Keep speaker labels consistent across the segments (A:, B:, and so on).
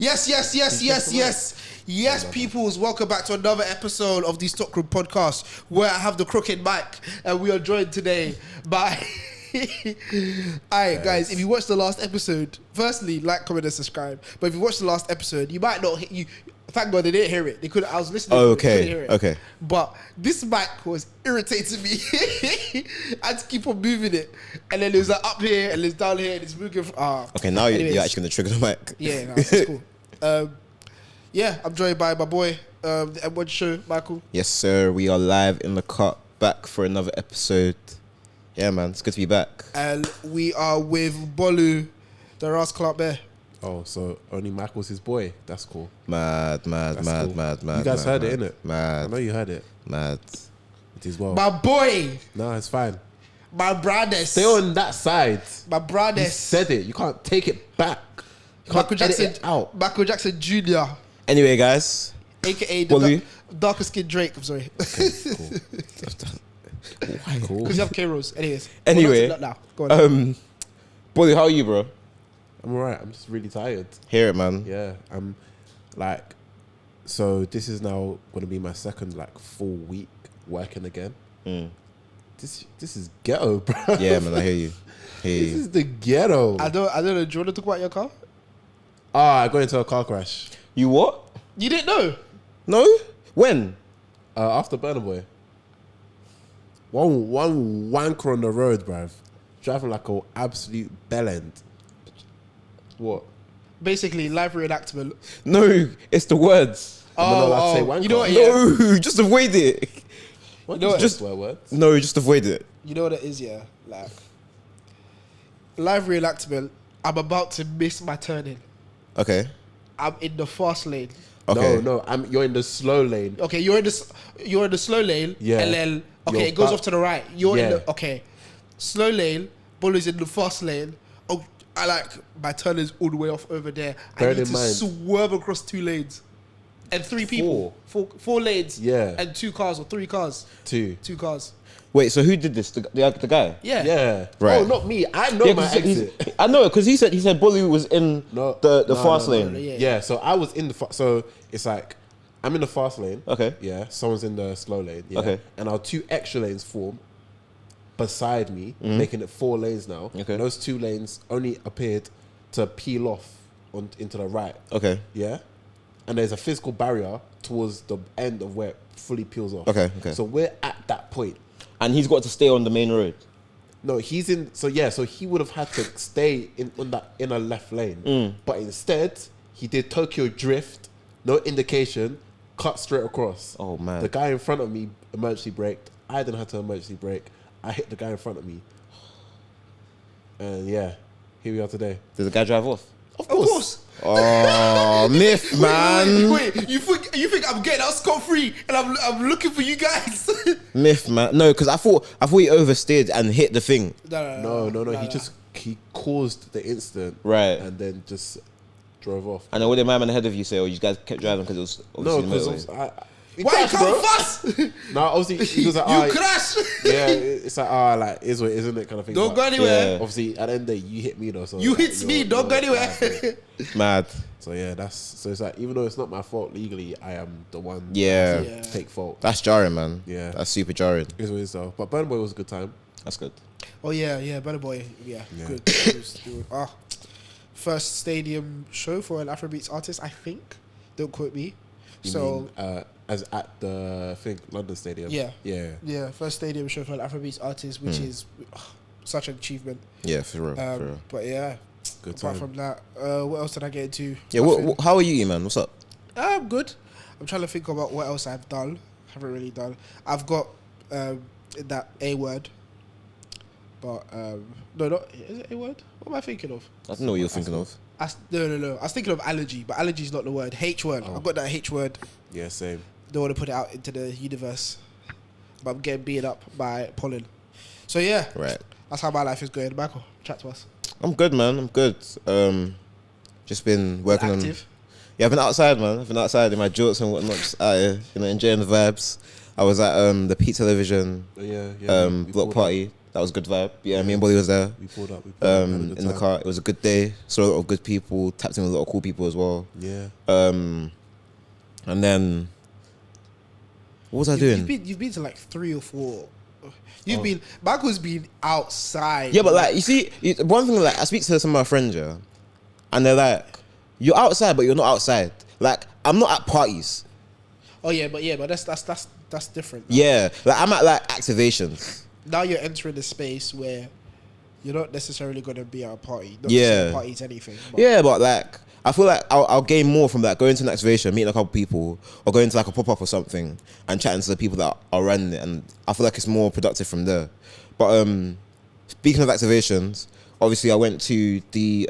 A: Yes, peoples, welcome back to another episode of the Stockroom podcast where I have the crooked mic and we are joined today by... Alright, guys, if you watched the last episode, firstly, like, comment, and subscribe. But if you watched the last episode, you might not... Thank God they didn't hear it. They couldn't. I was listening.
B: Oh,
A: to it. They couldn't hear it.
B: Okay.
A: But this mic was irritating me. I had to keep on moving it, and then it was like up here and it's down here and it's moving.
B: Okay, now you're actually gonna trigger the mic.
A: Yeah, no, that's cool. Yeah, I'm joined by my boy, the M1 show, Michael.
B: Yes, sir. We are live in the cut, back for another episode. Yeah, man, it's good to be back.
A: And we are with Bolu, the Aries Clark Bear.
C: Oh, so only Michael's his boy. That's cool.
B: Mad.
C: Cool.
B: You
C: guys heard it, innit?
B: Mad.
C: I know you heard it.
B: Mad.
C: It is well.
A: My boy.
C: No, it's fine.
A: My brothers.
C: Stay on that side.
A: My
C: You
A: brothers.
C: said it. You can't take it back. You can't
A: Michael Jackson
C: edit it out.
A: Michael Jackson Jr.
B: Anyway, guys.
A: AKA
B: Bolu.
A: the darker skinned Drake. I'm sorry.
C: Okay, cool. Cool.
A: Because you have K-Rose. Anyways.
B: Anyway.
A: Now. Go on.
B: Bolu, how are you, bro?
C: I'm alright. I'm just really tired.
B: Hear it, man.
C: Yeah. I'm like, so this is now going to be my second full week working again. This is ghetto, bro.
B: Yeah, man, I hear you.
C: This is the ghetto.
A: I don't know. Do you want to talk about your car?
C: I got into a car crash.
B: You what?
A: You didn't know?
B: No? When?
C: After Burna Boy. One wanker on the road, bruv. Driving like an absolute bellend. What?
A: Basically, live reenactment.
B: No, it's the words.
C: I'm not allowed to say wanker.
A: You know what? Yeah.
B: No, just avoid it.
C: What
A: You know
C: just
A: what?
C: swear words?
B: No, just avoid it.
A: You know what it is, yeah? Like, live reenactment, I'm about to miss my turning.
B: Okay.
A: I'm in the fast lane.
B: Okay.
C: No, you're in the slow lane.
A: Okay, you're in the slow lane.
C: Yeah.
A: And then,
C: You're
A: it goes
C: back-
A: off to the right. You're in
C: Yeah.
A: the, okay. Slow lane, Bully's in the fast lane. Oh, my turn is all the way off over there.
C: Bear
A: I need
C: in
A: to
C: mind-
A: swerve across 2 lanes. And 3 people. Four lanes.
C: Yeah.
A: And 2 cars or 3 cars.
C: 2.
A: 2 cars.
B: Wait, so who did this? The guy?
A: Yeah.
C: Yeah.
B: Right.
C: Oh, not me. I know
B: Yeah,
C: my
B: 'cause
C: exit.
B: I know it because he said Bolly was in
C: No,
B: the
C: no,
B: fast
C: no, no,
B: lane.
A: no, yeah.
C: Yeah, so I was in the... So it's like, I'm in the fast lane.
B: Okay.
C: Yeah, someone's in the slow lane. Yeah.
B: Okay.
C: And our 2 extra lanes form beside me, making it 4 lanes now.
B: Okay.
C: Those 2 lanes only appeared to peel off into the right.
B: Okay.
C: Yeah. And there's a physical barrier towards the end of where it fully peels off.
B: Okay.
C: So we're at that point.
B: And he's got to stay on the main road.
C: No, he's in. So yeah, so he would have had to stay on that inner left lane, but instead he did Tokyo drift, no indication, cut straight across.
B: Oh, man.
C: The guy in front of me emergency braked. I didn't have to emergency brake. I hit the guy in front of me, and yeah, here we are today.
B: Did the guy drive off?
A: Of course.
B: Oh, myth, man.
A: Wait, you think I'm getting out scot-free and I'm looking for you guys?
B: Myth, man. No, because I thought he oversteered and hit the thing.
C: No. He caused the incident,
B: Right.
C: and then just drove off.
B: And then what did my man ahead of you say? Or you guys kept driving because it was
C: No,
B: obviously
C: because
B: the motorway?
A: Why you come fast?
C: No, obviously he was like,
A: You crash.
C: yeah, it's like, is what isn't it kind of thing.
A: Don't
C: But
A: go anywhere.
B: Yeah.
C: Obviously, at the end of the day, you hit me though. So
A: You
C: like,
A: hit me.
C: you're-
A: Don't go
C: you're
A: anywhere.
C: bad,
B: Mad.
C: so yeah, so it's like, even though it's not my fault legally, I am the one
B: Yeah.
A: Yeah.
C: to take fault.
B: That's jarring, man.
C: Yeah.
B: That's super jarring.
C: Is what it is though. But Burna Boy was a good time.
B: That's good.
A: Oh yeah, Better Boy. Yeah,
C: Yeah.
A: good. First stadium show for an Afrobeats artist, I think. Don't quote me.
C: You
A: So
C: mean, as at the London Stadium.
A: Yeah.
C: Yeah.
A: first stadium show for an Afrobeats artist, which is such an achievement.
B: Yeah, for real. For real.
A: But yeah,
C: Good
A: apart
C: time.
A: from that, what else did I get into?
B: Yeah,
A: Nothing.
B: how are you, man? What's up?
A: I'm good. I'm trying to think about what else I've done. Haven't really done. I've got that A word, but no, not is it A word? What am I thinking of?
B: I don't know what you're thinking of.
A: No. I was thinking of allergy, but allergy is not the word. H word.
C: Oh.
A: I've got that H word.
C: Yeah, same.
A: Don't want to put it out into the universe, but I'm getting beat up by pollen. So yeah,
B: Right.
A: that's how my life is going. Michael, chat to us.
B: I'm good, man. I'm good. Just been working on...
A: Active.
B: Yeah, I've been outside, man. I've been outside in my jorts and whatnot, just out here, enjoying the vibes. I was at the Pete Television
C: Yeah.
B: block party. That was a good vibe. Yeah, me and Bolly was there.
C: We pulled up. Had a good
B: in the
C: time.
B: car. It was a good day. Saw a lot of good people. Tapped in with a lot of cool people as well.
C: Yeah.
B: And then what was I doing?
A: You've been to like 3 or 4. You've been. Michael's been outside.
B: Yeah, but like you see, one thing like I speak to some of my friends, yeah, and they're like, "You're outside, but you're not outside." Like I'm not at parties.
A: Oh yeah, but that's different.
B: Yeah, like I'm at like activations.
A: Now you're entering a space where you're not necessarily going to be at a party. Not
B: Yeah.
A: to say a party's anything. But
B: Yeah, but like I feel like I'll gain more from like going to an activation, meeting a couple people, or going to like a pop up or something and chatting to the people that are running it, and I feel like it's more productive from there. But speaking of activations, obviously I went to the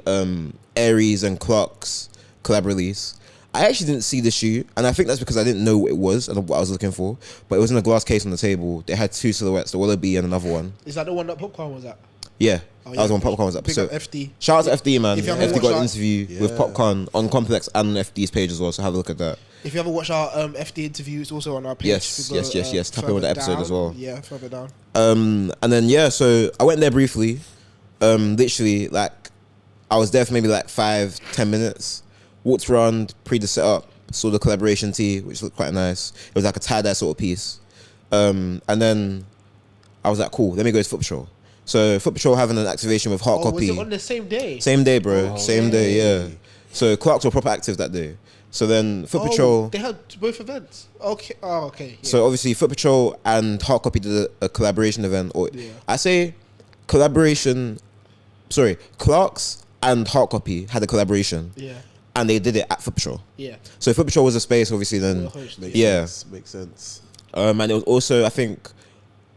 B: Aries and Clarks collab release. I actually didn't see the shoe, and I think that's because I didn't know what it was and what I was looking for. But it was in a glass case on the table. They had 2 silhouettes, the Wallaby and another one.
A: is that the one that Popcorn was at?
B: Yeah,
A: Oh,
B: that was
A: yeah.
B: on Popcorn's
A: Big
B: episode.
A: up FD.
B: Shout out to FD, man.
A: If you haven't
B: FD got an
A: watched
B: interview with Popcorn on Complex and on FD's page as well, so have a look at that.
A: If you haven't watched our FD interview, it's also on our page.
B: Yes,
A: We go,
B: yes. Tap in with the
A: further
B: episode
A: down.
B: as well.
A: Yeah, further down.
B: And then yeah, so I went there briefly. Literally, like I was there for maybe like 5-10 minutes. Walked around, pre the setup, saw the collaboration tee, which looked quite nice. It was like a tie-dye sort of piece. And then I was like, cool, let me go to FootPatrol. So FootPatrol having an activation with Hartcopy.
A: Oh, was it on the same day?
B: Same day, bro.
C: Oh,
B: Same day, yeah. So Clarks were proper active that day. So then FootPatrol.
A: They had both events. Okay. Oh, okay. Yeah.
B: So obviously FootPatrol and Hartcopy did a collaboration event. Or
A: Yeah.
B: I say collaboration. Sorry, Clarks and Hartcopy had a collaboration.
A: Yeah.
B: And they did it at FootPatrol.
A: Yeah.
B: So FootPatrol was a space, obviously. Then
A: Well, host.
B: yeah.
C: Makes sense.
B: And it was also, I think,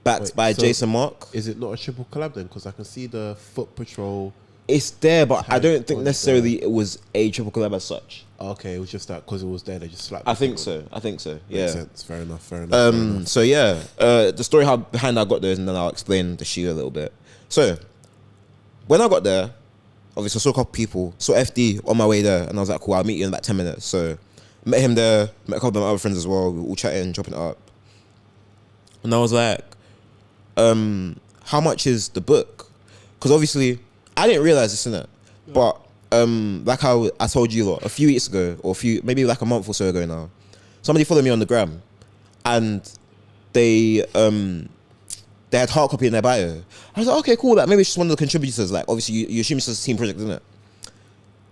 B: backed
C: Wait,
B: by
C: so-
B: Jason Mark.
C: Is it not a triple collab then? Because I can see the Foot Patrol.
B: It's there, but I don't think
C: on
B: necessarily it was a triple collab as such.
C: Okay, it was just that because it was there, they just slapped.
B: I
C: it
B: think
C: on.
B: so.
C: Makes
B: Yeah.
C: sense. Fair enough. Fair enough.
B: So yeah, the story behind how I got there, and then I'll explain the shoe a little bit. So when I got there, obviously I saw a couple people, saw FD on my way there, and I was like, cool, I'll meet you in about 10 minutes. So met him there, met a couple of my other friends as well. We were all chatting, chopping it up, and I was like, how much is the book? Because obviously I didn't realize this, innit? But like how I told you lot a few weeks ago, or maybe like a month or so ago now, somebody followed me on the gram, and they had Hartcopy in their bio. I was like, okay, cool. Like maybe it's just one of the contributors. Like obviously you assume it's a team project, isn't it?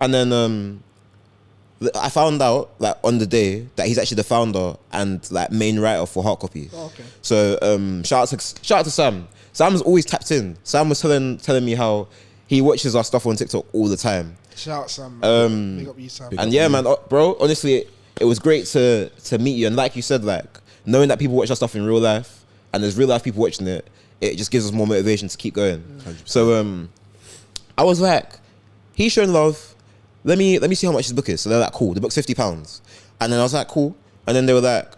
B: And then I found out like on the day that he's actually the founder and like main writer for Hartcopy.
A: Oh, okay.
B: So shout out to Sam. Sam's always tapped in. Sam was telling me how he watches our stuff on TikTok all the time.
A: Shout out Sam. Man. Big up you, Sam.
B: And yeah, man, bro, honestly, it was great to meet you. And like you said, like knowing that people watch our stuff in real life and there's real life people watching it, it just gives us more motivation to keep going.
C: 100%.
B: So I was like, he's showing love. Let me see how much his book is. So they're like, cool. The book's £50. And then I was like, cool. And then they were like,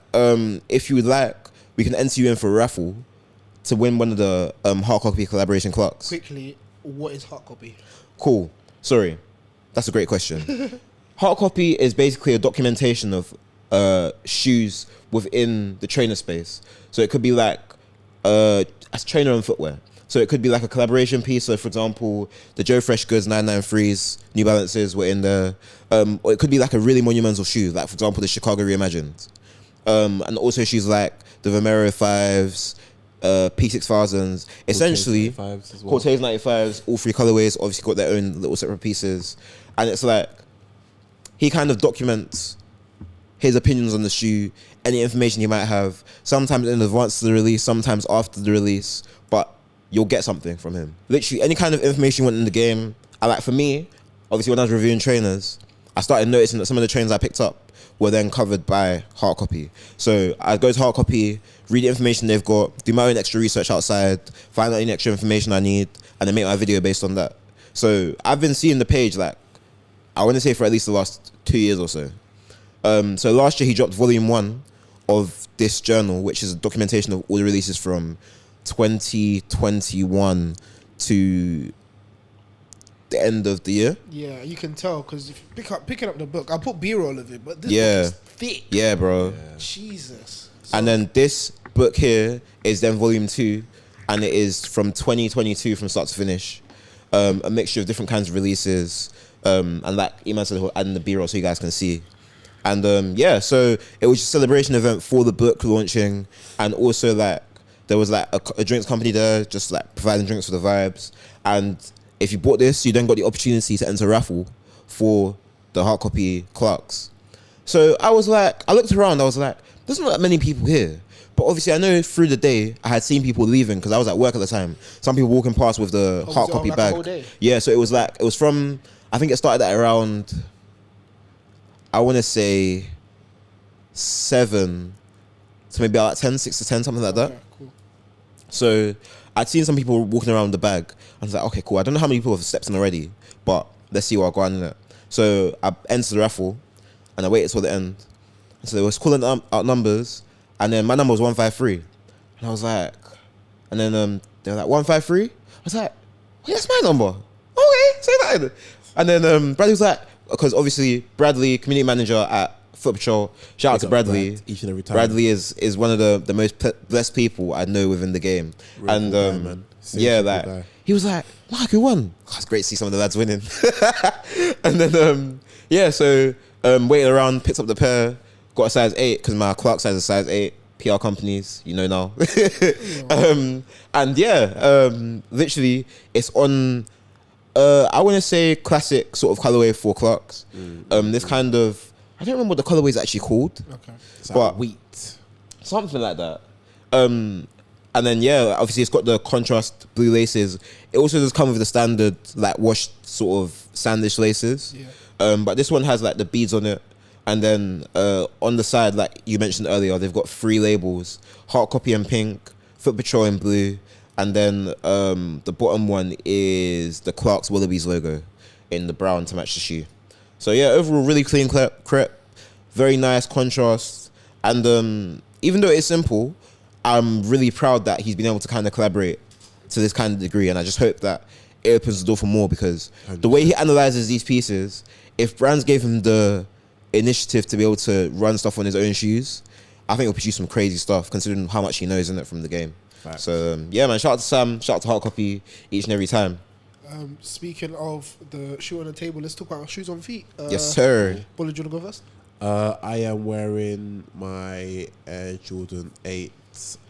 B: if you would like, we can enter you in for a raffle to win one of the Hartcopy collaboration Clarks.
A: Quickly, what is Hartcopy?
B: Cool. Sorry. That's a great question. Hartcopy is basically a documentation of shoes within the trainer space. So it could be like as trainer and footwear. So it could be like a collaboration piece. So for example, the Joe Fresh Goods 993s, New Balances were in there. Or it could be like a really monumental shoe. Like for example, the Chicago Reimagined. And also shoes like the Vomero 5s, P6000s. Essentially, Cortez 95s, all 3 colorways, obviously got their own little separate pieces. And it's like, he kind of documents his opinions on the shoe, any information he might have, sometimes in advance to the release, sometimes after the release, but you'll get something from him. Literally, any kind of information you want in the game. And like for me, obviously when I was reviewing trainers, I started noticing that some of the trainers I picked up were then covered by Hartcopy. So I go to Hartcopy, read the information they've got, do my own extra research outside, find out any extra information I need, and then make my video based on that. So I've been seeing the page like, I want to say for at least the last 2 years or so. So last year he dropped volume 1 of this journal, which is a documentation of all the releases from 2021 to the end of the year.
A: Yeah, you can tell because if you picking up the book, I put B-roll of it, but this
B: Yeah.
A: book is thick.
B: Yeah, bro.
A: Jesus. So,
B: And then this book here is then volume 2, and it is from 2022 from start to finish. A mixture of different kinds of releases, and like Iman said, adding the B-roll so you guys can see. And yeah, so it was a celebration event for the book launching, and also like there was like a drinks company there, just like providing drinks for the vibes. And if you bought this, you then got the opportunity to enter a raffle for the Hartcopy Clarks. So I was like, I looked around, I was like, there's not that many people here. But obviously I know through the day I had seen people leaving because I was at work at the time. Some people walking past with the Hartcopy
A: like
B: bag.
A: a whole day?
B: Yeah, so it was from, I think it started at around, I want to say 7 to maybe like 10, 6 to 10, something like that.
A: Okay, cool.
B: So I'd seen some people walking around with the bag. I was like, okay, cool. I don't know how many people have stepped in already, but let's see what I'll go on in it. So I entered the raffle and I waited till the end. So they was calling out numbers, and then my number was 153. And I was like, and then they were like 153. I was like, well, that's my number. Okay, say that. And then Bradley was like, because obviously Bradley, community manager at FootPatrol, shout out to Bradley.
C: Each and every time.
B: Bradley is one of the most blessed people I know within the game.
C: Really
B: and
C: cool guy, man.
B: yeah,
C: Seriously
B: like
C: cool guy.
B: he was like, Mark, who won? Oh, it's great to see some of the lads winning. And then yeah, so waited around, picked up the pair, got a size 8 because my Clark size is size 8. PR companies, you know now. And yeah, literally it's on I want to say classic sort of colorway for Clarks. This kind of, I don't remember what the colorway is actually called.
A: Okay.
C: It's
B: but
C: like wheat.
B: something like that. And then yeah, obviously it's got the contrast blue laces. It also does come with the standard like washed sort of sandish laces.
A: Yeah.
B: But this one has like the beads on it. And then on the side, like you mentioned earlier, they've got 3 labels: Hartcopy in pink, FootPatrol in blue, and then the bottom one is the Clarks Wallabies logo in the brown to match the shoe. So yeah, overall really clean crepe, very nice contrast, and even though it's simple, I'm really proud that he's been able to kind of collaborate to this kind of degree, and I just hope that it opens the door for more, because the way he analyzes these pieces, if brands gave him the initiative to be able to run stuff on his own shoes, I think he'll produce some crazy stuff considering how much he knows in it from the game.
C: Facts.
B: So yeah, man, shout out to Sam, shout out to Hartcopy each and every time.
A: Speaking of the shoe on the table, let's talk about shoes on feet.
B: Yes, sir.
A: Bolly, do you want to go first?
C: I am wearing my Air Jordan 8.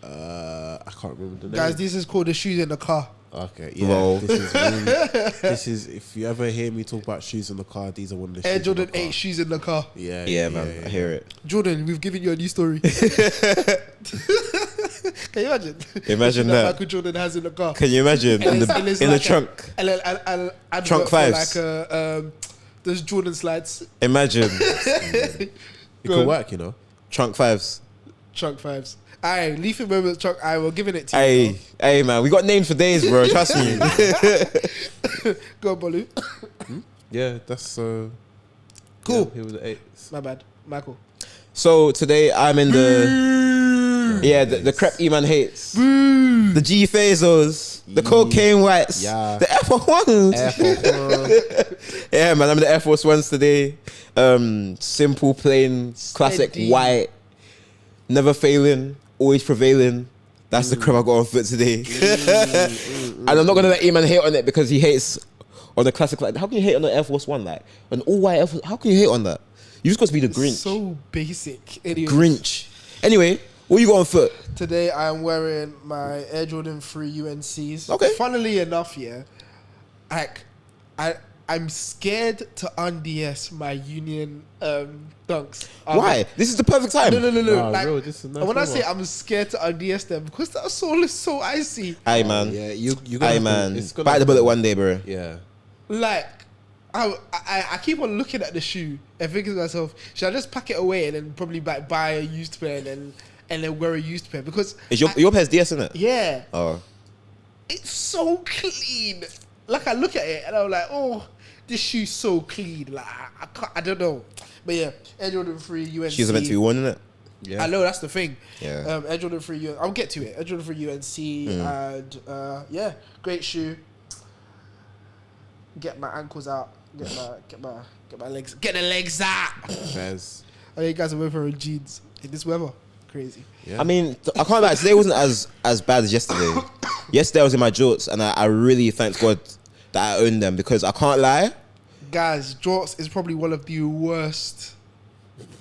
C: I can't remember the name.
A: Guys, this is called the shoes in the car.
C: Okay, yeah.
B: Lol.
C: This is really, this is, if you ever hear me talk about shoes in the car, these are one of the
A: Air
C: shoes
A: Jordan
C: in the car.
A: 8 shoes in the car.
B: Yeah, man, I hear it.
A: Jordan, we've given you a new story. Can you imagine?
B: Imagine
A: The
B: that.
A: Michael Jordan has in the car.
B: Can you imagine in
A: And it's
B: the
A: like
B: trunk?
A: Advert
B: Trunk
A: for
B: fives.
A: like those Jordan slides.
B: Imagine
C: It
A: Go
C: could
A: on.
C: work, you know.
B: trunk 5s.
A: Trunk fives. Aye, leafy moments trunk. Aye, we're giving it to you.
B: Hey, man, we got names for days, bro. Trust me.
A: Go on, Bolu.
C: Yeah, that's
A: Cool.
C: Yeah, here with the 8s.
A: My bad. Michael.
B: So today I'm in the crepe E-man hates, the G Fazos, the cocaine whites,
C: Yeah.
B: the Air Force Ones.
C: Air Force
B: Yeah, man, I'm in the Air Force Ones today. Simple, plain, classic
A: Steady.
B: white, never failing, always prevailing. That's the crepe I got on foot today. And I'm not gonna let E-man hate on it because he hates on the classic. Like, how can you hate on the Air Force One? Like an all white Air Force. How can you hate on that? You just got to be the Grinch.
A: So basic. Anyway,
B: Grinch. Anyway, what you got on foot?
A: today I am wearing my Air Jordan 3 UNCs.
B: Okay.
A: Funnily enough, yeah, I'm scared to unds my Union dunks.
B: Why? This is the perfect time.
A: No.
C: Nah,
A: Like,
C: bro, this is nice
A: when I
C: weather.
A: say I'm scared to unds them, because that sole is so icy.
B: Aye, man.
C: Yeah, you
B: Aye,
C: have
B: man.
C: to, it's gonna
B: Bite the
C: happen.
B: bullet one day, bro.
C: Yeah.
A: Like, I keep on looking at the shoe and thinking to myself, should I just pack it away and then probably buy a used pair and then wear a used pair? Because
B: Is your pair's DS, isn't it?
A: yeah,
B: Oh.
A: it's so clean. Like, I look at it and I'm like, oh, this shoe's so clean. Like, I don't know. But yeah, Air Jordan 3 UNC.
B: Shoes are meant to be worn, isn't it?
C: Yeah.
A: I know, that's the thing.
B: Yeah.
A: Air Jordan 3 UNC. I'll get to it. Air Jordan 3 UNC. And yeah, great shoe. Get my ankles out. Get my legs. Get the legs out.
C: Fez.
A: Oh, you guys are wearing jeans in this weather. Crazy.
C: Yeah.
B: I mean, I can't lie. Today wasn't as bad as yesterday. Yesterday I was in my jorts, and I really thank God that I own them, because I can't lie.
A: Guys, jorts is probably one of the worst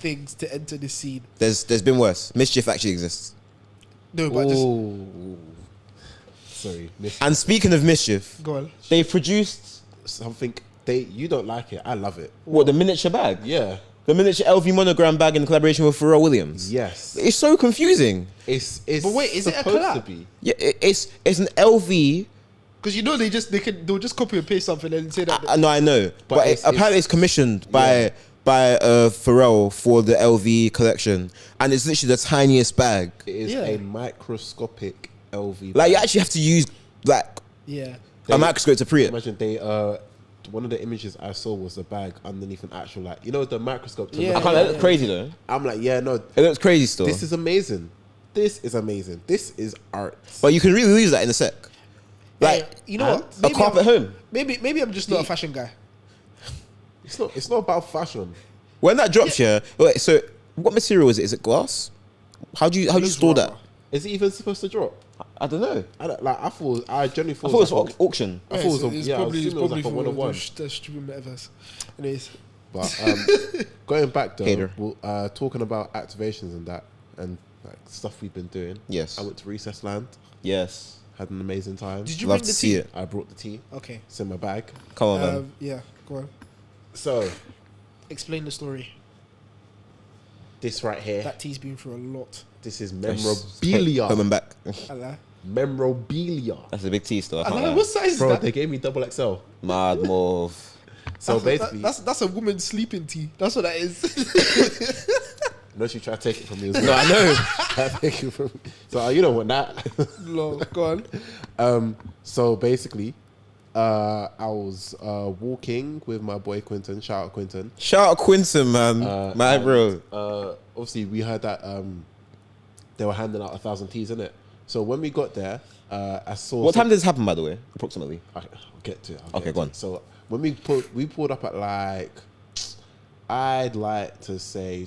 A: things to enter the scene.
B: There's been worse. Mischief actually exists.
A: No, but just
C: Sorry.
B: And speaking of mischief,
A: go on.
B: they produced
C: Something you don't like it. I love it.
B: what, the miniature bag?
C: Yeah.
B: The miniature LV monogram bag in collaboration with Pharrell Williams.
C: Yes.
B: It's so confusing.
C: It's
A: But wait, is it a
C: supposed
A: collab?
C: to be.
B: Yeah, it's an LV.
A: Because you know they'll just copy and paste something and say that.
B: No, I know, but apparently it's commissioned by Pharrell for the LV collection, and it's literally the tiniest bag.
C: It is
A: Yeah.
C: a microscopic LV.
B: Like, you actually have to use like
A: Yeah.
B: a microscope to pre it.
C: Imagine one of the images I saw was the bag underneath an actual, like, the microscope. To
A: Yeah,
C: look
B: I can't.
C: at
B: That looks crazy though.
C: I'm like, yeah, no,
B: It looks crazy still.
C: this is amazing. This is amazing. This is art.
B: But you can really use that in a sec. Like,
A: Yeah, you know what?
B: a carpet home.
A: Maybe I'm just not a fashion guy.
C: It's not about fashion.
B: When that drops here, wait, so what material is it? Is it glass? How do you
A: Looks
B: store that?
A: rubber.
C: Is it even supposed to drop?
B: I don't know.
C: I genuinely
B: I
C: thought
B: thought it was
C: like
B: auction.
C: I thought it was
A: it's
C: I
A: probably
C: assumed it was like a
A: for
C: one-on-one.
A: the stupid metaverse. Anyways,
C: But going back though,
B: Hater.
C: talking about activations and that, and like stuff we've been doing.
B: Yes.
C: I went to Recess Land,
B: Yes.
C: had an amazing time.
A: did you
B: Love
A: bring
B: to
A: the
B: see
A: tea?
B: it.
C: I brought the tea.
A: Okay.
C: It's in my bag.
B: Come on, man.
A: Yeah, go on.
C: So
A: Explain the story.
C: this right here,
A: That tea's been through a lot.
C: this is
B: Home
C: memorabilia.
B: and back.
A: I lie.
C: Memorabilia.
B: That's a big T still. I
A: I
B: can't
A: lie.
B: lie.
A: What size is
C: Bro,
A: that?
C: they gave me double XL.
B: Mad move.
C: So basically,
A: that's a woman's sleeping tea. That's what that is.
C: no, she tried to take it from me as
B: No,
C: well.
B: I know.
C: Tried to take it from me. So you don't want that.
A: No, go on.
C: So basically, I was walking with my boy Quinton. Shout out Quinton.
B: Shout out Quinton, man. My
C: And,
B: bro.
C: Obviously, we heard that they were handing out 1,000 teas, innit? So when we got there, I saw.
B: What time did this happen, by the way? Approximately.
C: I'll get to it.
B: Okay, go on.
C: So when we pulled up at like, I'd like to say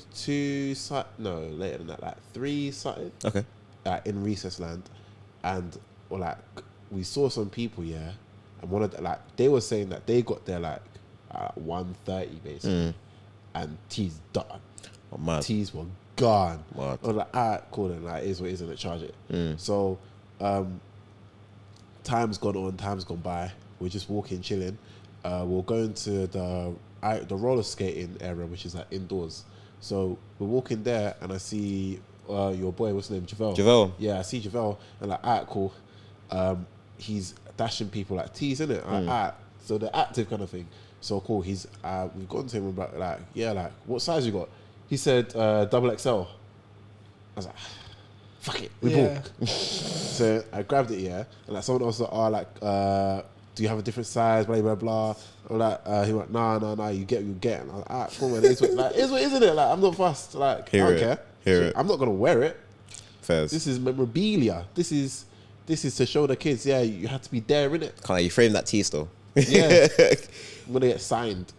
C: later than that, like 3 something.
B: Okay.
C: In Recess Land, and we saw some people, and one of the, they were saying that they got there like at 1:30 basically, and teas done.
B: Oh, man.
C: Teas were gone.
B: Mad.
C: I was like, alright, cool then, like, is what is, and charge it. So, time's gone on, time's gone by. We're just walking, chilling. We're going to the roller skating area, which is like indoors. So we're walking there, and I see your boy, what's his name, Javel.
B: Javel.
C: Yeah, I see Javel, and like, alright, cool. He's dashing people like teas, innit? Alright, so the active kind of thing. So cool. We've gone to him about like, what size you got? He said double XL. I was like, fuck it, we bought. So I grabbed it, and like someone else was like, do you have a different size? Blah blah blah. I'm like, he went, nah, you get what you get. And I was like, alright, cool, man. It's what, isn't it? Like, I'm not fussed. Like, I don't care.
B: Hear it.
C: I'm not gonna wear it.
B: Fairs.
C: This is memorabilia. This is to show the kids, you have to be there, innit?
B: Can't lie, you frame that T still.
C: Yeah. I'm gonna get signed.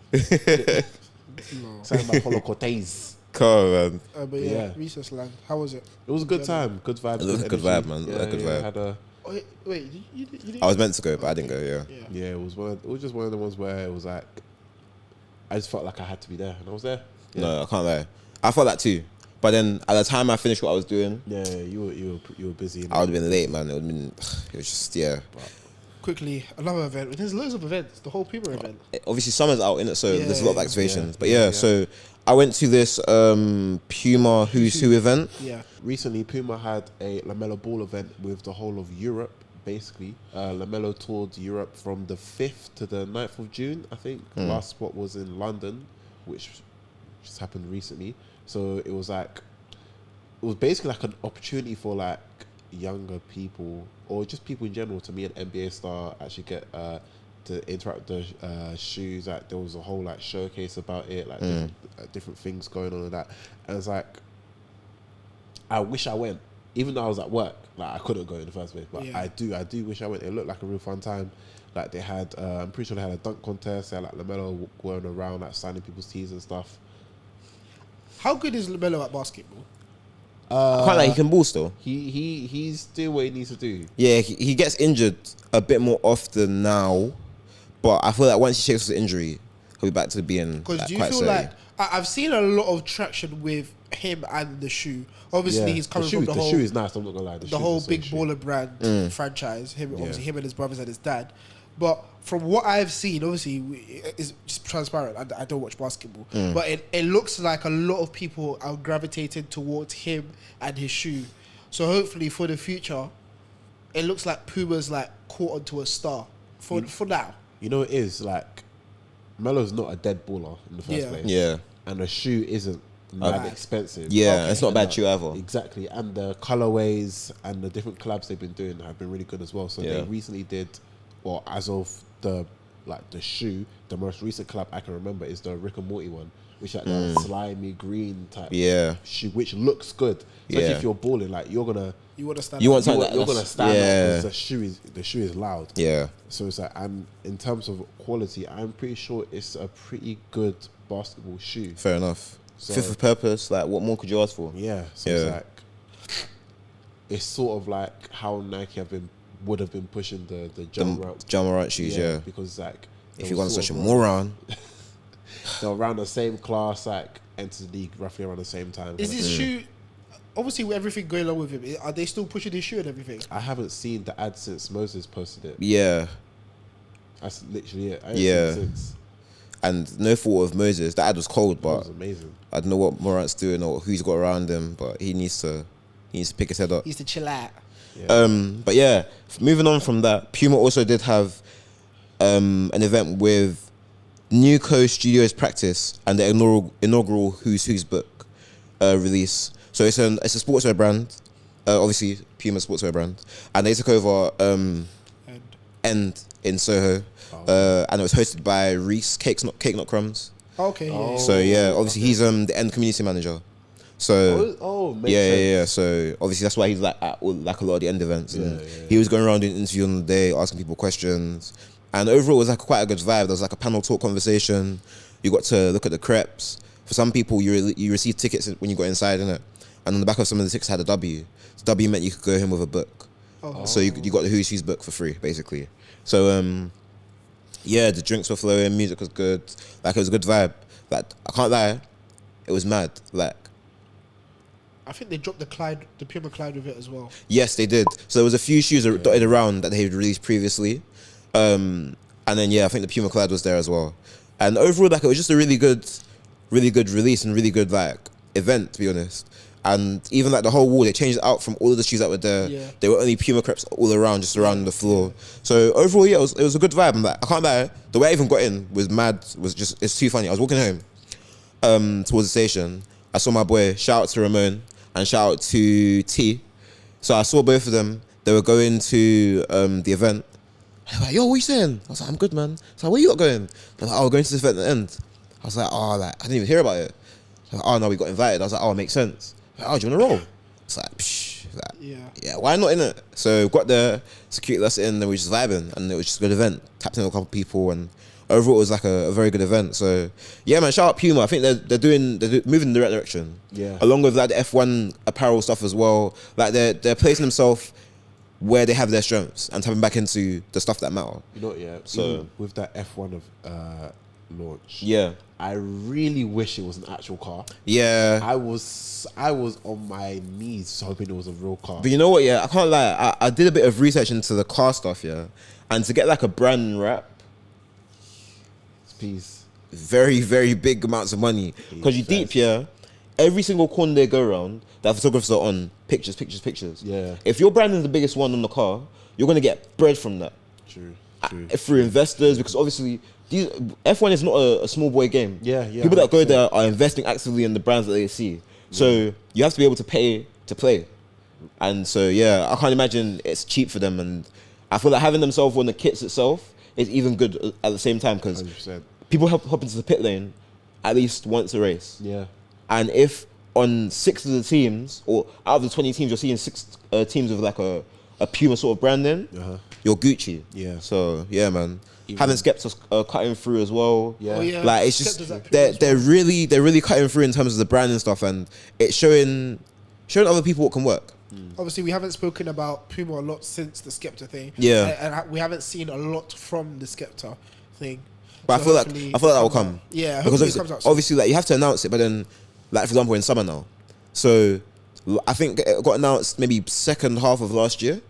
C: Signed by Paulo Cortez.
B: Come on, man.
A: But
C: Yeah.
A: Recess Land. How was it?
C: It was a good time, good vibes.
B: It was a good
C: energy.
B: vibe, man. It was a good vibe.
C: Had a,
A: Oh, wait, you didn't?
B: I was meant to go, but I didn't go, yeah.
A: Yeah.
C: it was just one of the ones where it was like, I just felt like I had to be there, and I was there. Yeah.
B: No, I can't lie. I felt that too. But then at the time I finished what I was doing,
C: Yeah, you were busy.
B: I would have been late, man. It was just, yeah.
A: Quickly, another event. There's loads of events. The whole Puma event.
B: Obviously summer's out in it, so there's a lot of
A: Yeah,
B: activations.
C: yeah,
B: But
C: yeah.
B: so I went to this Puma Who's Who event.
A: Yeah.
C: Recently, Puma had a LaMelo Ball event with the whole of Europe, basically. LaMelo toured Europe from the 5th to the 9th of June, I think. Last spot was in London, which just happened recently. So it was basically like an opportunity for like younger people, or just people in general, to meet an NBA star, actually get to interact with the shoes. Like, there was a whole like showcase about it, like different things going on and that. And it's like, I wish I went, even though I was at work. Like, I couldn't go in the first place, but
A: Yeah.
C: I do wish I went. It looked like a real fun time. Like, they had, I'm pretty sure they had a dunk contest. They had like LaMelo going around like signing people's tees and stuff.
A: How good is LaMelo at basketball?
B: I can't lie, he can ball still.
C: He's doing what he needs to do.
B: Yeah, he gets injured a bit more often now, but I feel like once he shakes his injury, he'll be back to being
A: Because
B: like,
A: do you
B: quite
A: feel
B: sturdy.
A: like I've seen a lot of traction with him and the shoe? Obviously, he's coming from the whole
C: shoe is nice. I'm not gonna lie.
A: the whole big baller brand franchise. Obviously him and his brothers and his dad. But from what I've seen, obviously it's just transparent. I don't watch basketball, but it looks like a lot of people are gravitating towards him and his shoe. So hopefully for the future, it looks like Puma's like caught onto a star for now.
C: You know, it is like Melo's not a dead baller in the first place.
B: Yeah.
C: And the shoe isn't mad expensive.
B: Yeah,
A: Okay.
B: it's not a bad shoe either.
C: Exactly. And the colorways and the different collabs they've been doing have been really good as well. So they recently did, well, as of the shoe, the most recent collab I can remember is the Rick and Morty one, which like the slimy green type shoe, which looks good. Especially if you're balling, like you want to stand.
B: You want
C: You're
B: something
C: going to stand
B: yeah.
C: up because the shoe is loud.
B: Yeah.
C: So it's like, and in terms of quality, I'm pretty sure it's a pretty good basketball shoe.
B: Fair enough.
C: So,
B: Fit for purpose. Like, what more could you ask for?
C: Yeah. So it's like, it's sort of like how Nike would have been pushing the
B: Jamorant shoes. Yeah.
C: Because like,
B: if you want such a moron,
C: they're around the same class, like entered the league roughly around the same time.
A: Is his shoe? Obviously, with everything going on with him, are they still pushing his shoe and everything?
C: I haven't seen the ad since Moses posted it.
B: yeah.
C: That's literally it. I haven't seen it since.
B: And no fault of Moses. The ad was cold,
C: That
B: but
C: was amazing.
B: I don't know what Morant's doing or who he's got around him, but he needs to pick his head up.
A: He needs to chill out.
C: Yeah.
B: But yeah, moving on from that, Puma also did have an event with Newco Studios Practice and the inaugural Who's book release. So it's a sportswear brand, obviously Puma sportswear brand, and they took over End in Soho, and it was hosted by Reese Cake Not Crumbs.
A: Okay. Yeah.
B: So yeah, obviously he's the End community manager. So
C: makes sense.
B: So obviously that's why he's like at all, like a lot of the End events. And he was going around doing interviews on the day, asking people questions. And overall, it was like quite a good vibe. There was like a panel talk conversation. You got to look at the crepes. For some people, you received tickets when you got inside, innit? And on the back of some of the tickets had a W. The W meant you could go home with a book. So you got the Who's book for free, basically. So yeah, the drinks were flowing, music was good. Like, it was a good vibe. Like, I can't lie, it was mad. Like,
A: I think they dropped the Puma Clyde with it as well.
B: yes, they did. So there was a few shoes dotted around that they had released previously. And then yeah, I think the Puma Clyde was there as well. And overall, like, it was just a really good release and really good like event, to be honest. And even like the whole wall, they changed it out from all of the shoes that were there. Yeah. They were only Puma crepes all around, just around the floor. So overall, yeah, it was a good vibe. And like, I can't lie, the way I even got in was mad. It's too funny. I was walking home towards the station. I saw my boy. Shout out to Ramon and shout out to T. So I saw both of them. They were going to the event. They were like, yo, what you saying? I was like, I'm good, man. So where you lot going? They're like, oh, we're going to this event at the end. I was like, oh, like, I didn't even hear about it. Like, oh no, we got invited. I was like, oh, it makes sense. Like, oh, do you want to roll? It's like, psh, like, yeah, why not, innit? So got the security us in, and we were just vibing, and it was just a good event. Tapped in with a couple of people, and overall it was like a very good event. So yeah, man, shout out Puma. I think they're moving in the right direction. Yeah. Along with like the F1 apparel stuff as well. Like they're placing themselves where they have their strengths and tapping back into the stuff that matter.
C: You know, yeah. So even with that F1 of launch,
B: yeah,
C: I really wish it was an actual car.
B: Yeah,
C: I was on my knees hoping it was a real car.
B: But you know what? Yeah, I can't lie. I did a bit of research into the car stuff. Yeah, and to get like a brand wrap,
C: piece,
B: very very big amounts of money. Because you deep, yeah. Every single corner they go around, that photographers are on pictures. Yeah. If your brand is the biggest one on the car, you're gonna get bread from that.
C: True.
B: Through investors, because obviously F1 is not a small boy game.
C: Yeah.
B: People that go there are investing actively in the brands that they see. So you have to be able to pay to play. And so yeah, I can't imagine it's cheap for them. And I feel like having themselves on the kits itself is even good at the same time, because people hop into the pit lane at least once a race.
C: Yeah.
B: And if on 6 of the teams, or out of the 20 teams, you're seeing 6 teams with like a Puma sort of branding, you're Gucci.
C: Yeah.
B: So yeah, man. Having Skepta cutting through as well.
C: Yeah.
B: Like it's just they're really cutting through in terms of the brand and stuff, and it's showing showing other people what can work.
A: Obviously, we haven't spoken about Puma a lot since the Skepta thing.
B: Yeah.
A: And we haven't seen a lot from the Skepta thing.
B: But
A: So
B: I feel like that will come.
A: Yeah,
B: because
A: hopefully it comes out soon.
B: obviously, like you have to announce it, but then, like for example, in summer now, so I think it got announced maybe second half of last year.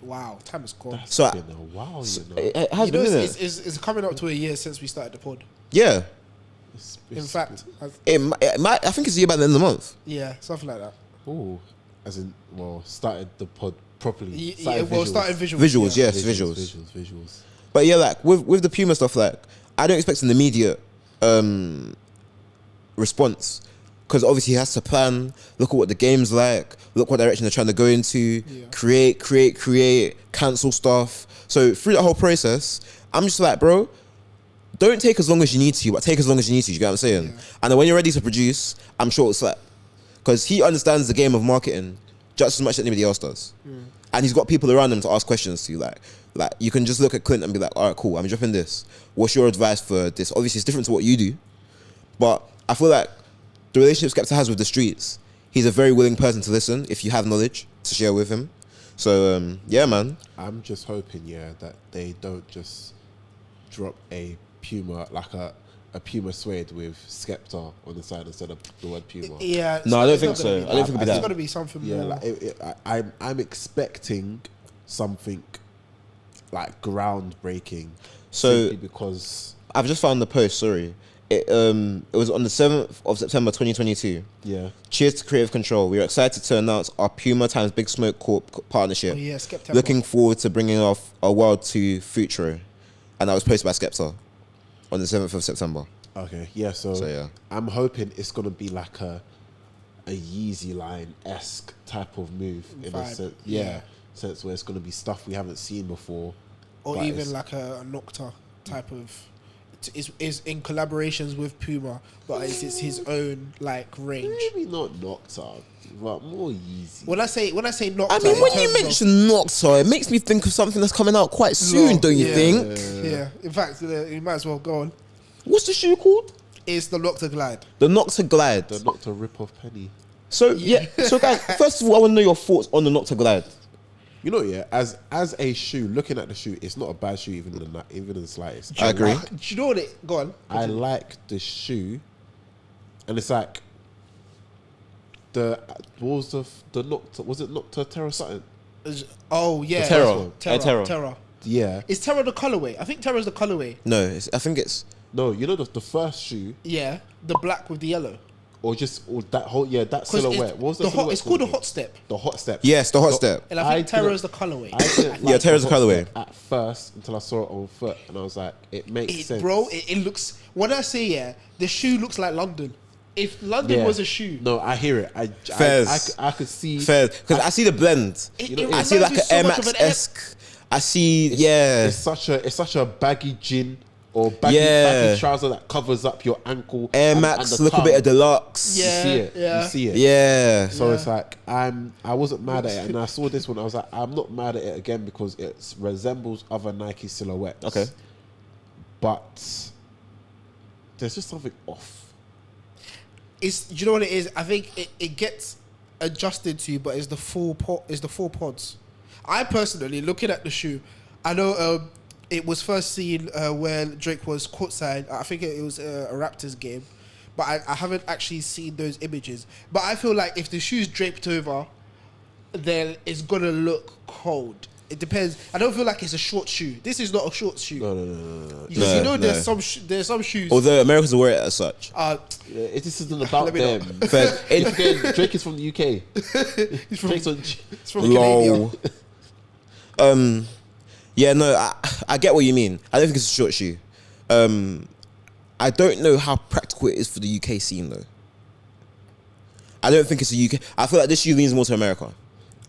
A: Wow, time has gone.
C: That's
B: So
C: been a while,
B: it has been, isn't it?
A: It's coming up to a year since we started the pod.
B: Yeah.
A: In fact,
B: It might, I think it's a year by the end of the month.
A: yeah, something like that.
C: Oh, as in, well, started the pod properly.
A: Yeah, well, starting visuals.
B: Visuals,
A: yeah.
B: yes, visuals.
C: Visuals.
B: But yeah, like with the Puma stuff, like I don't expect an immediate response because obviously he has to plan, look at what the game's like, look what direction they're trying to go into, create, cancel stuff. So through that whole process, I'm just like, bro, don't take as long as you need to, but take as long as you need to. You get what I'm saying?
A: Yeah.
B: And then when you're ready to produce, I'm sure it's like, because he understands the game of marketing just as much as anybody else does. And he's got people around him to ask questions to. Like you can just look at Clint and be like, all right, cool, I'm dropping this. What's your advice for this? Obviously, it's different to what you do. But I feel like the relationship Skepta has with the streets, he's a very willing person to listen if you have knowledge to share with him. So, yeah, man.
C: I'm just hoping, that they don't just drop a Puma, like a Puma suede with Skepta on the side instead of the word Puma.
A: Yeah.
B: No, I don't
A: it's
B: think
A: not
B: so.
A: gonna be
B: I don't
A: that.
B: think it'll be
A: It's
B: that.
A: got to be something
C: Yeah,
A: more.
C: like I'm expecting something like groundbreaking.
B: So-
C: simply because
B: I've just found the post, sorry. It was on the 7th of September 2022. Cheers to Creative Control. We are excited to announce our Puma times Big Smoke Corp partnership.
A: Oh, yeah, Skepta.
B: Looking forward to bringing off our world to FootPatrol. And that was posted by Skepta on the 7th of September.
C: okay,
B: So, yeah.
C: I'm hoping it's gonna be like a Yeezy line-esque type of move in a
A: Vibe,
C: sense.
A: yeah.
C: Sense where it's gonna be stuff we haven't seen before.
A: Or
C: but
A: even
C: it's-
A: like a Nocta type of. Is in collaborations with Puma, but it's his own like range.
C: maybe not Nocta, but more Yeezy.
A: When I say Nocta,
B: I mean, when you
A: in terms of-
B: mention Nocta, it makes me think of something that's coming out quite soon,
A: No,
B: don't you
A: yeah.
B: think?
A: Yeah, in fact, you might as well go on.
B: What's the shoe called?
A: It's the Nocta Glide.
B: The Nocta Glide.
C: the Nocta rip-off penny.
B: So, yeah. So, guys, first of all, I want to know your thoughts on the Nocta Glide.
C: You know, as a shoe, looking at the shoe, it's not a bad shoe even in the slightest.
B: I agree.
A: Do you know what it? Go on.
C: I like the shoe, and it's like what was the Nocta? Was it Nocta Terra something?
A: Oh yeah,
B: The Terra.
A: Terra.
B: Terra.
A: Terra.
C: Yeah.
A: Is Terra the colorway? I think Terra's the colorway.
B: No, I think it's...
C: No, you know the first shoe,
A: Yeah, the black with the yellow.
C: or that whole that
A: 'Cause
C: silhouette. What was the silhouette
A: It's called the
C: called?
A: Hot Step,
C: The hot step.
B: Yes, the hot step.
A: and I think Terra
C: didn't-
A: is the colorway.
C: I didn't
B: Yeah,
C: like
B: Terra's
C: the
B: the
C: hot
B: colourway.
C: step at first until I saw it on foot, and I was like, it makes sense,
A: Bro, it looks. When I say the shoe looks like London. If London was a shoe,
C: No, I hear it.
B: Fairs.
C: I could see.
B: Fair. Because I see the blend. I see like an Air Max-esque. I see,
C: It's such a baggy jean or baggy trouser that covers up your ankle.
B: Air
C: and
B: Max,
C: the
B: little
C: tongue.
B: bit of deluxe.
C: You
A: Yeah.
C: see it.
A: yeah.
C: You see it.
B: Yeah.
C: So it's like I wasn't mad at it, and I saw this one. I was like, I'm not mad at it again because it resembles other Nike silhouettes.
B: Okay.
C: But there's just something off.
A: Do you know what it is? I think it gets adjusted to, but it's the full pods. I personally, looking at the shoe, I know it was first seen when Drake was courtside. I think it was a Raptors game, but I haven't actually seen those images. But I feel like if the shoe's draped over, then it's gonna look cold. It depends. I don't feel like it's a short shoe. This is not a short shoe.
C: No.
A: Because you know
B: No.
A: there's some shoes.
B: Although Americans will wear it as such.
C: This isn't about
A: Let me
C: them.
B: Fair.
C: Again, Drake is from the UK.
A: It's from,
C: Drake's on.
A: it's from Canada.
B: Lol. Yeah, no, I get what you mean. I don't think it's a short shoe. I don't know how practical it is for the UK scene though. I don't think it's a UK. I feel like this shoe leans more to America.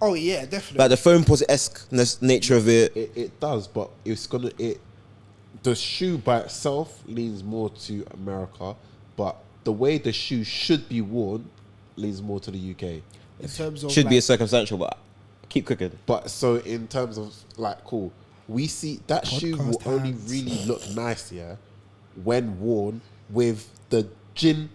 A: Oh yeah, definitely.
B: Like the foam pos-esque nature of it.
C: It does, but the shoe by itself leans more to America, but the way the shoe should be worn leans more to the UK.
A: in terms of
B: Should be a circumstantial, but keep cooking.
C: But so in terms of like, cool, we see that shoe will
A: Podcast
C: only
A: hands.
C: really look nice, when worn with the gin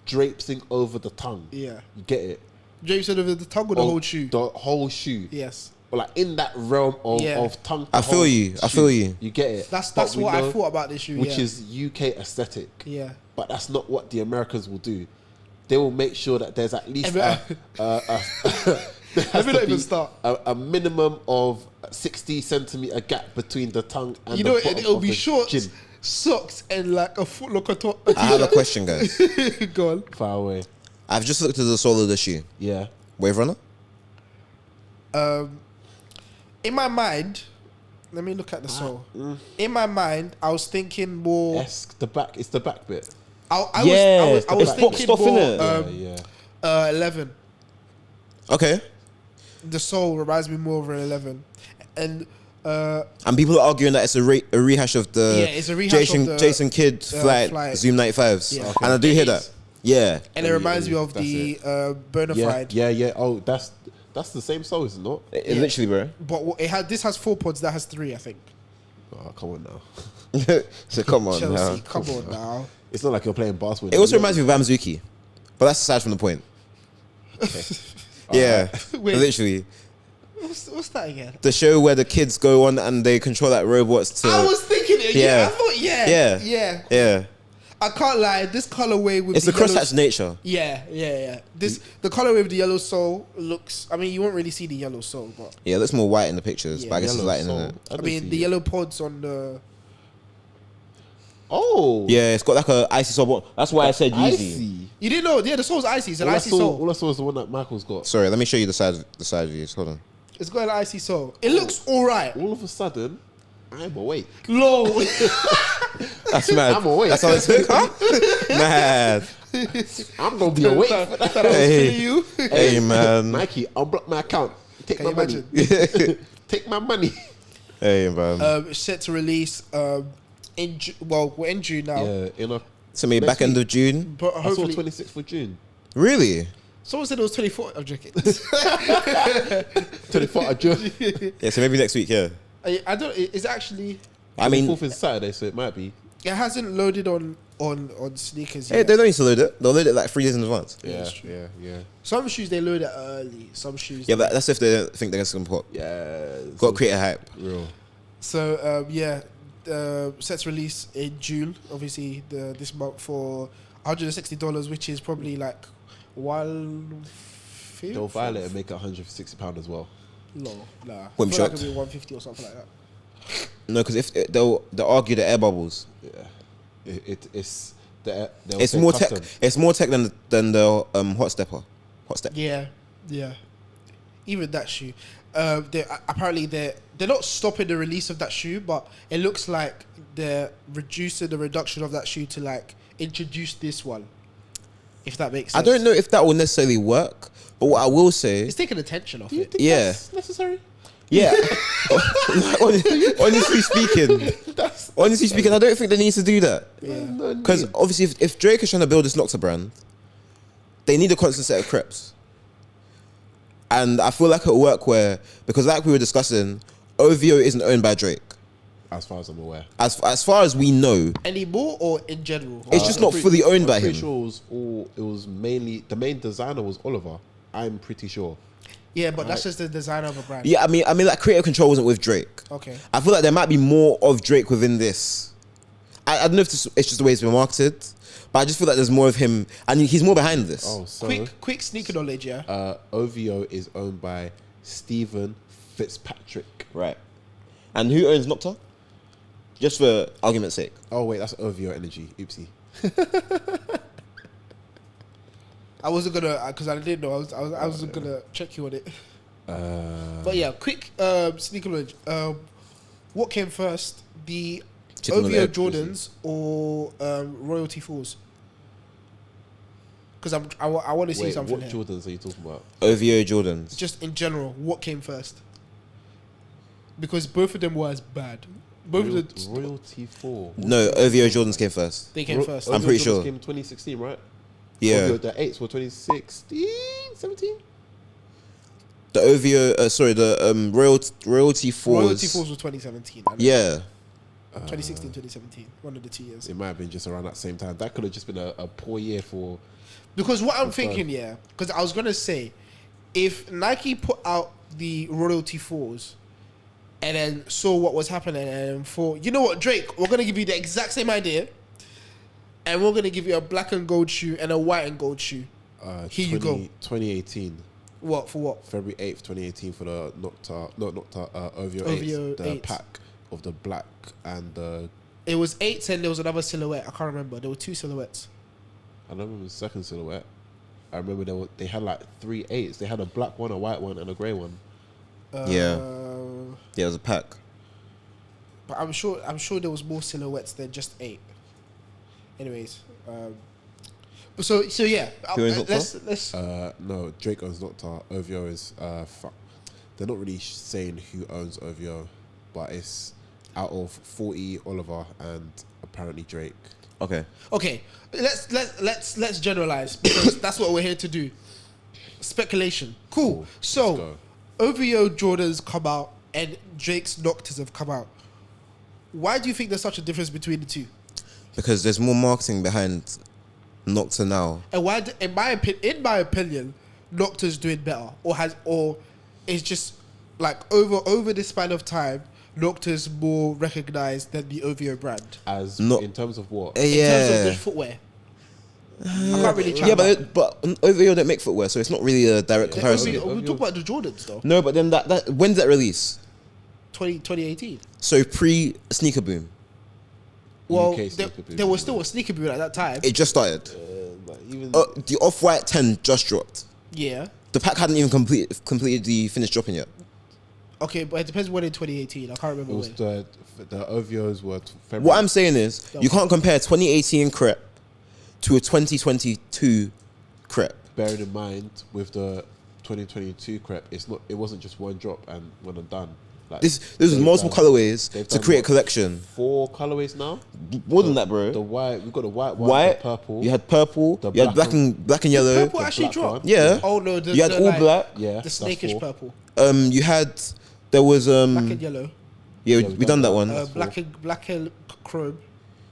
C: drapesing over the tongue.
A: Yeah.
C: You get it?
A: Drapes over the tongue or the whole shoe?
C: The whole shoe.
A: Yes.
C: But like in that realm of tongue.
B: I feel you. I feel you.
C: You get it.
A: That's
C: But we
A: what I
C: know-
A: thought about this shoe.
C: which
A: yeah.
C: is UK aesthetic.
A: Yeah.
C: But that's not what the Americans will do. They will make sure that there's at least
A: Let me not even start.
C: a minimum of 60 centimeter gap between the tongue and
A: You
C: the
A: know,
C: bottom
A: it'll
C: of
A: be
C: the
A: shorts,
C: chin.
A: socks, and like a Foot Locker top.
B: I have a question, guys.
A: Go on.
C: Far away.
B: I've just looked at the sole of the shoe.
C: Yeah.
B: Wave runner.
A: In my mind, let me look at the sole. In my mind, I was thinking more.
C: The back. It's the back bit.
A: I
B: Yes,
A: was
B: it's boxed
A: thinking
B: off,
A: more.
B: innit?
C: Yeah.
A: 11.
B: Okay.
A: The sole reminds me more of an 11, and
B: And people are arguing that it's a rehash of the
A: it's a rehash of the,
B: Jason Kidd flight
A: flight.
B: Zoom 95s.
A: Yeah.
B: And I do hear that. Yeah.
A: and it reminds me of
C: that's
A: the
C: it.
A: Bonafide.
C: Yeah. Oh, that's the same sole, is it not?
B: Literally, bro.
A: But this has 4 pods. That has 3, I think.
C: Oh, come on now.
B: So come on
A: Chelsea,
B: now.
A: come on now.
C: It's not like you're playing basketball.
B: It also reminds me of Bamzuki. But that's aside from the point. Yeah.
A: Wait.
B: Literally.
A: What's that again?
B: The show where the kids go on and they control like robots to...
A: I was thinking it. Yeah. I thought,
B: Yeah. Yeah.
A: I can't lie. This colorway with
B: It's the
A: yellow-
B: crosshatch nature.
A: Yeah. The colorway with the yellow sole looks. I mean, you won't really see the yellow sole, but
B: Yeah, it looks more white in the pictures,
A: Yeah.
B: but I guess it's
C: Yellow
B: lighting in
C: sole.
B: it.
A: I
C: don't
A: mean
C: see
A: the
C: it.
A: yellow pods on the.
C: Oh.
B: Yeah, it's got like a icy sole. That's why I said
C: I
B: Yeezy.
C: see.
A: You didn't know? Yeah, the sole's icy. It's an
C: All I
A: icy
C: saw
A: sole.
C: is the one that Michael's got.
B: Sorry, let me show you the side views. Hold on.
A: It's got an icy sole. It looks alright.
C: All of a sudden, I'm awake.
A: Low.
B: That's mad.
C: I'm awake.
B: That's how it's huh? Mad.
C: I'm gonna be awake.
A: Thought I was feeling you.
B: Hey man.
C: Nike, unblock my account. Take
A: Can
C: my
A: you
C: money. Take my money.
B: Hey man.
A: It's set to release we're in June now.
C: Yeah,
B: So maybe
C: next
B: back end
C: week.
B: of June.
A: But
C: I saw
A: hopefully
C: 26th of June.
B: Really?
A: someone said it was 24. I'm joking.
C: 24th of June.
B: Yeah. So maybe next week. Yeah.
A: I don't. It's actually.
B: I mean,
C: 4th is Saturday, so it might be.
A: It hasn't loaded on sneakers
B: hey,
A: yet.
B: they don't need to load it. They'll load it like 3 days in advance.
C: Yeah,
A: that's true.
C: yeah.
A: Some shoes they load it early. Some shoes.
B: Yeah, but that's if they don't think they're gonna pop.
C: Yeah.
B: Got to create a hype.
C: Real.
A: So set to release in June. Obviously, this month for $160, which is probably like $150.
C: They'll violate and make it £160 as well.
A: No, nah.
B: Well, I'm
A: I feel like
B: shocked.
A: it'll be 150 or something like that.
B: No, because if they'll argue the air bubbles.
C: Yeah. It's
B: It's more tech. It's more tech than the hot stepper. Hot step.
A: Yeah. Even that shoe. Apparently they're not stopping the release of that shoe, but it looks like they're reducing the reduction of that shoe to like introduce this one. If that makes sense.
B: I don't know if that will necessarily work, but what I will say,
A: It's taking attention off
C: Do you
A: it.
C: think
B: Yeah.
C: that's necessary?
B: yeah. honestly speaking, I don't think they need to do that. Because obviously, if Drake is trying to build this Nocta brand, they need a constant set of crepes. And I feel like it'll work because like we were discussing, OVO isn't owned by Drake.
C: As far as I'm aware.
B: As far as we know,
A: Anymore or in general?
B: it's just not fully owned by
C: I'm
B: him.
C: pretty sure it was mainly, the main designer was Oliver. I'm pretty sure.
A: Yeah, but that's just the designer of a brand.
B: Yeah, I mean, like creative control wasn't with Drake.
A: Okay.
B: I feel like there might be more of Drake within this. I don't know if it's just the way it's been marketed, but I just feel like there's more of him, and he's more behind this.
C: Oh, so
A: Quick sneaker knowledge, yeah.
C: OVO is owned by Stephen Fitzpatrick.
B: Right. And who owns Nocta? Just for argument's sake.
C: Oh wait, that's OVO Energy. Oopsie.
A: I wasn't gonna because I didn't know. I wasn't gonna check you on it. But yeah, quick sneaker knowledge. What came first, the
B: Chicken or the
A: OVO
B: egg?
A: Jordans or Royalty 4s? Because I want to see
C: Wait,
A: something
C: what
A: here.
C: Jordans are you talking about?
B: OVO Jordans.
A: Just in general, what came first? Because both of them were as bad. Both of them,
C: Royalty 4.
B: No, OVO Jordans came first.
A: they came first.
B: I'm pretty sure.
C: Came 2016, right?
B: Yeah.
C: OVO, the 8s were 2016, 17.
B: The OVO, the Royalty 4s.
A: Royalty 4s were 2017. I know.
B: Yeah.
A: 2016, 2017. One of the 2 years.
C: It might have been just around that same time. That could have just been a poor year for.
A: Because what I'm
C: That's fine.
A: thinking, yeah, because I was gonna say, if Nike put out the royalty 4s and then saw what was happening and thought, you know what, Drake, we're gonna give you the exact same idea, and we're gonna give you a black and gold shoe and a white and gold shoe. Here you go.
C: 2018.
A: What for? What?
C: February 8th, 2018 for the Nocta, OVO 8, the
A: 8.
C: pack of the black and the.
A: It was 8s and there was another silhouette. I can't remember. There were 2 silhouettes.
C: I don't remember the second silhouette. I remember they had like 3 8s. They had a black one, a white one, and a grey one.
B: Yeah, it was a pack.
A: But I'm sure there was more silhouettes than just 8. Anyways, so yeah.
B: Who owns
A: Let's.
C: No, Drake owns Nocta. OVO is fuck. They're not really saying who owns OVO, but it's out of 40 Oliver and apparently Drake.
B: Okay.
A: Let's generalize because that's what we're here to do. Speculation. Cool. So, OVO Jordans come out and Drake's Noctas have come out. Why do you think there's such a difference between the two?
B: Because there's more marketing behind Nocta now.
A: And why, in my opinion, Nocta's doing better, or it's just like over the span of time, Nocta's more recognized than the OVO brand.
C: In terms of what?
A: In terms of the footwear. I can't really chat
B: but OVO don't make footwear, so it's not really a direct comparison.
A: We talk about the Jordans though.
B: No, but then that when did that release?
A: 2018.
B: So pre sneaker boom.
A: Well,
C: UK sneaker boom.
A: there was still a sneaker boom at that time.
B: It just started.
C: Even
B: The Off-White 10 just dropped.
A: Yeah.
B: The pack hadn't even completed the finished dropping yet.
A: Okay, but it depends when in 2018. I can't remember
C: it was
A: when.
C: the OVOs were February.
B: What I'm saying is, you can't compare 2018 crep to a 2022 crep.
C: Bearing in mind with the 2022 crep, it wasn't just one drop and when I'm done. Like
B: This was multiple colorways to create a collection.
C: 4 colorways now.
B: More than that, bro.
C: The white, we've got the white one,
B: White,
C: the purple.
B: you had purple,
C: the
B: you had black and yellow.
A: Purple actually
C: black
A: dropped.
C: one.
B: Yeah.
A: Oh no,
B: You had all black.
C: Yeah,
A: The
C: that's
A: snakish
C: 4.
A: purple.
B: You had there was
A: Black and yellow.
B: yeah,
C: Yeah,
B: we done that one.
A: Black and chrome.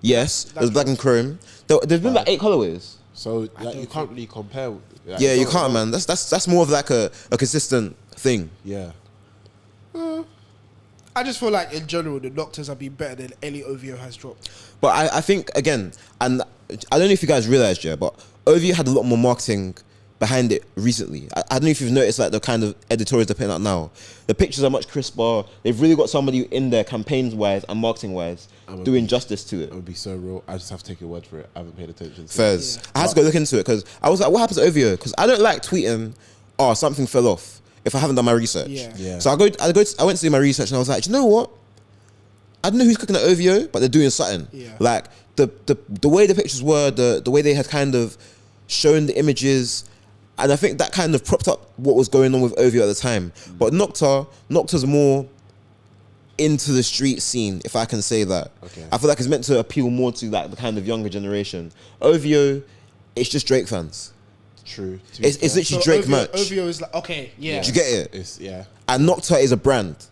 B: Yes, there's black and chrome. There's been like 8 colorways.
C: So like, you can't really compare. Like,
B: Yeah, you can't, man. That's more of like a consistent thing.
C: Yeah.
A: I just feel like in general the Noctas have been better than any OVO has dropped.
B: But I think again, and I don't know if you guys realized, yeah, but OVO had a lot more marketing behind it recently. I don't know if you've noticed like the kind of editorials they're putting out now. The pictures are much crisper. They've really got somebody in there campaigns wise and marketing wise doing justice to it.
C: It would be so real. I just have to take your word for it. I haven't paid attention.
B: Fairs.
A: Yeah.
B: I had to go look into it because I was like, what happens to OVO? Because I don't like tweeting, oh, something fell off if I haven't done my research.
A: Yeah.
B: So I went to do my research and I was like, do you know what? I don't know who's cooking at OVO, but they're doing something.
A: Yeah.
B: Like the way the pictures were, the way they had kind of shown the images, and I think that kind of propped up what was going on with OVO at the time. But Nocta's more into the street scene, if I can say that.
C: Okay.
B: I feel like it's meant to appeal more to like the kind of younger generation. OVO, it's just Drake fans.
C: True.
B: It's literally Drake merch.
A: OVO is like, okay, yeah.
B: Do you get it?
C: It's, yeah.
B: And Nocta is a brand.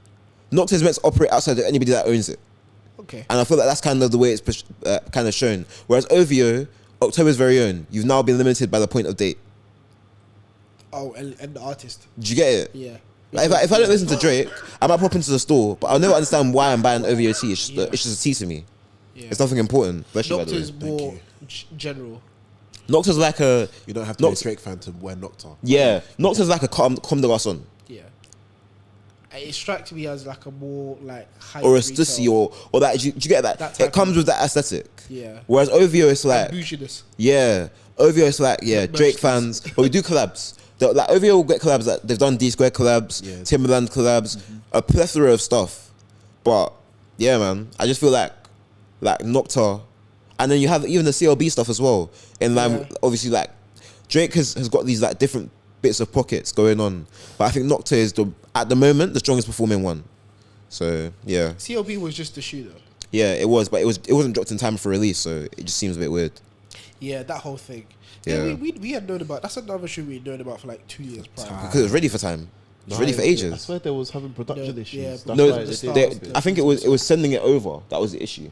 B: Nocta is meant to operate outside of anybody that owns it.
A: Okay.
B: And I feel like that's kind of the way it's kind of shown. Whereas OVO, October's very own, you've now been limited by the point of date.
A: Oh, and the artist.
B: Do you get it?
A: Yeah.
B: Like if I don't listen to Drake, I might pop into the store, but I'll never understand why I'm buying OVO tee. It's just a tee to me.
A: Yeah.
B: It's nothing important. Bless you, by the
A: Nocta
B: way.
A: is more general.
B: Nocta's like a...
C: You don't have to be a Drake fan to wear Nocta.
B: Yeah. Nocta's like a Comme des Garçons.
A: Yeah. It strikes me as like a more like high
B: Or a Stussy or that. Do you get that?
A: That type
B: It comes
A: of-
B: with that aesthetic.
A: Yeah.
B: Whereas OVO is like...
A: Bouginess.
B: Yeah. OVO is like, yeah,
A: Like
B: Drake
A: merch
B: fans. But we do collabs. Like OVO will get collabs. Like, they've done D-Square collabs,
C: Yeah.
B: Timberland collabs, a plethora of stuff. But yeah, man, I just feel like Nocta, and then you have even the CLB stuff as well. In line, with, obviously, like Drake has got these like different bits of pockets going on. But I think Nocta is at the moment the strongest performing one. So yeah,
A: CLB was just the shoe though.
B: yeah, it was, but it wasn't dropped in time for release, so it just seems a bit weird.
A: Yeah, that whole thing.
B: Yeah.
A: Yeah, we had known about. That's another shoe we'd known about for like 2 years prior.
B: Because it was ready for time. It was ready for
C: I
B: ages.
C: swear they was having production
A: No,
C: issues.
A: yeah,
C: That's
A: but
C: why
B: No,
C: they
A: the
C: did
A: start
B: they,
A: was
C: it.
A: good.
B: I think it was sending it over. That was the issue.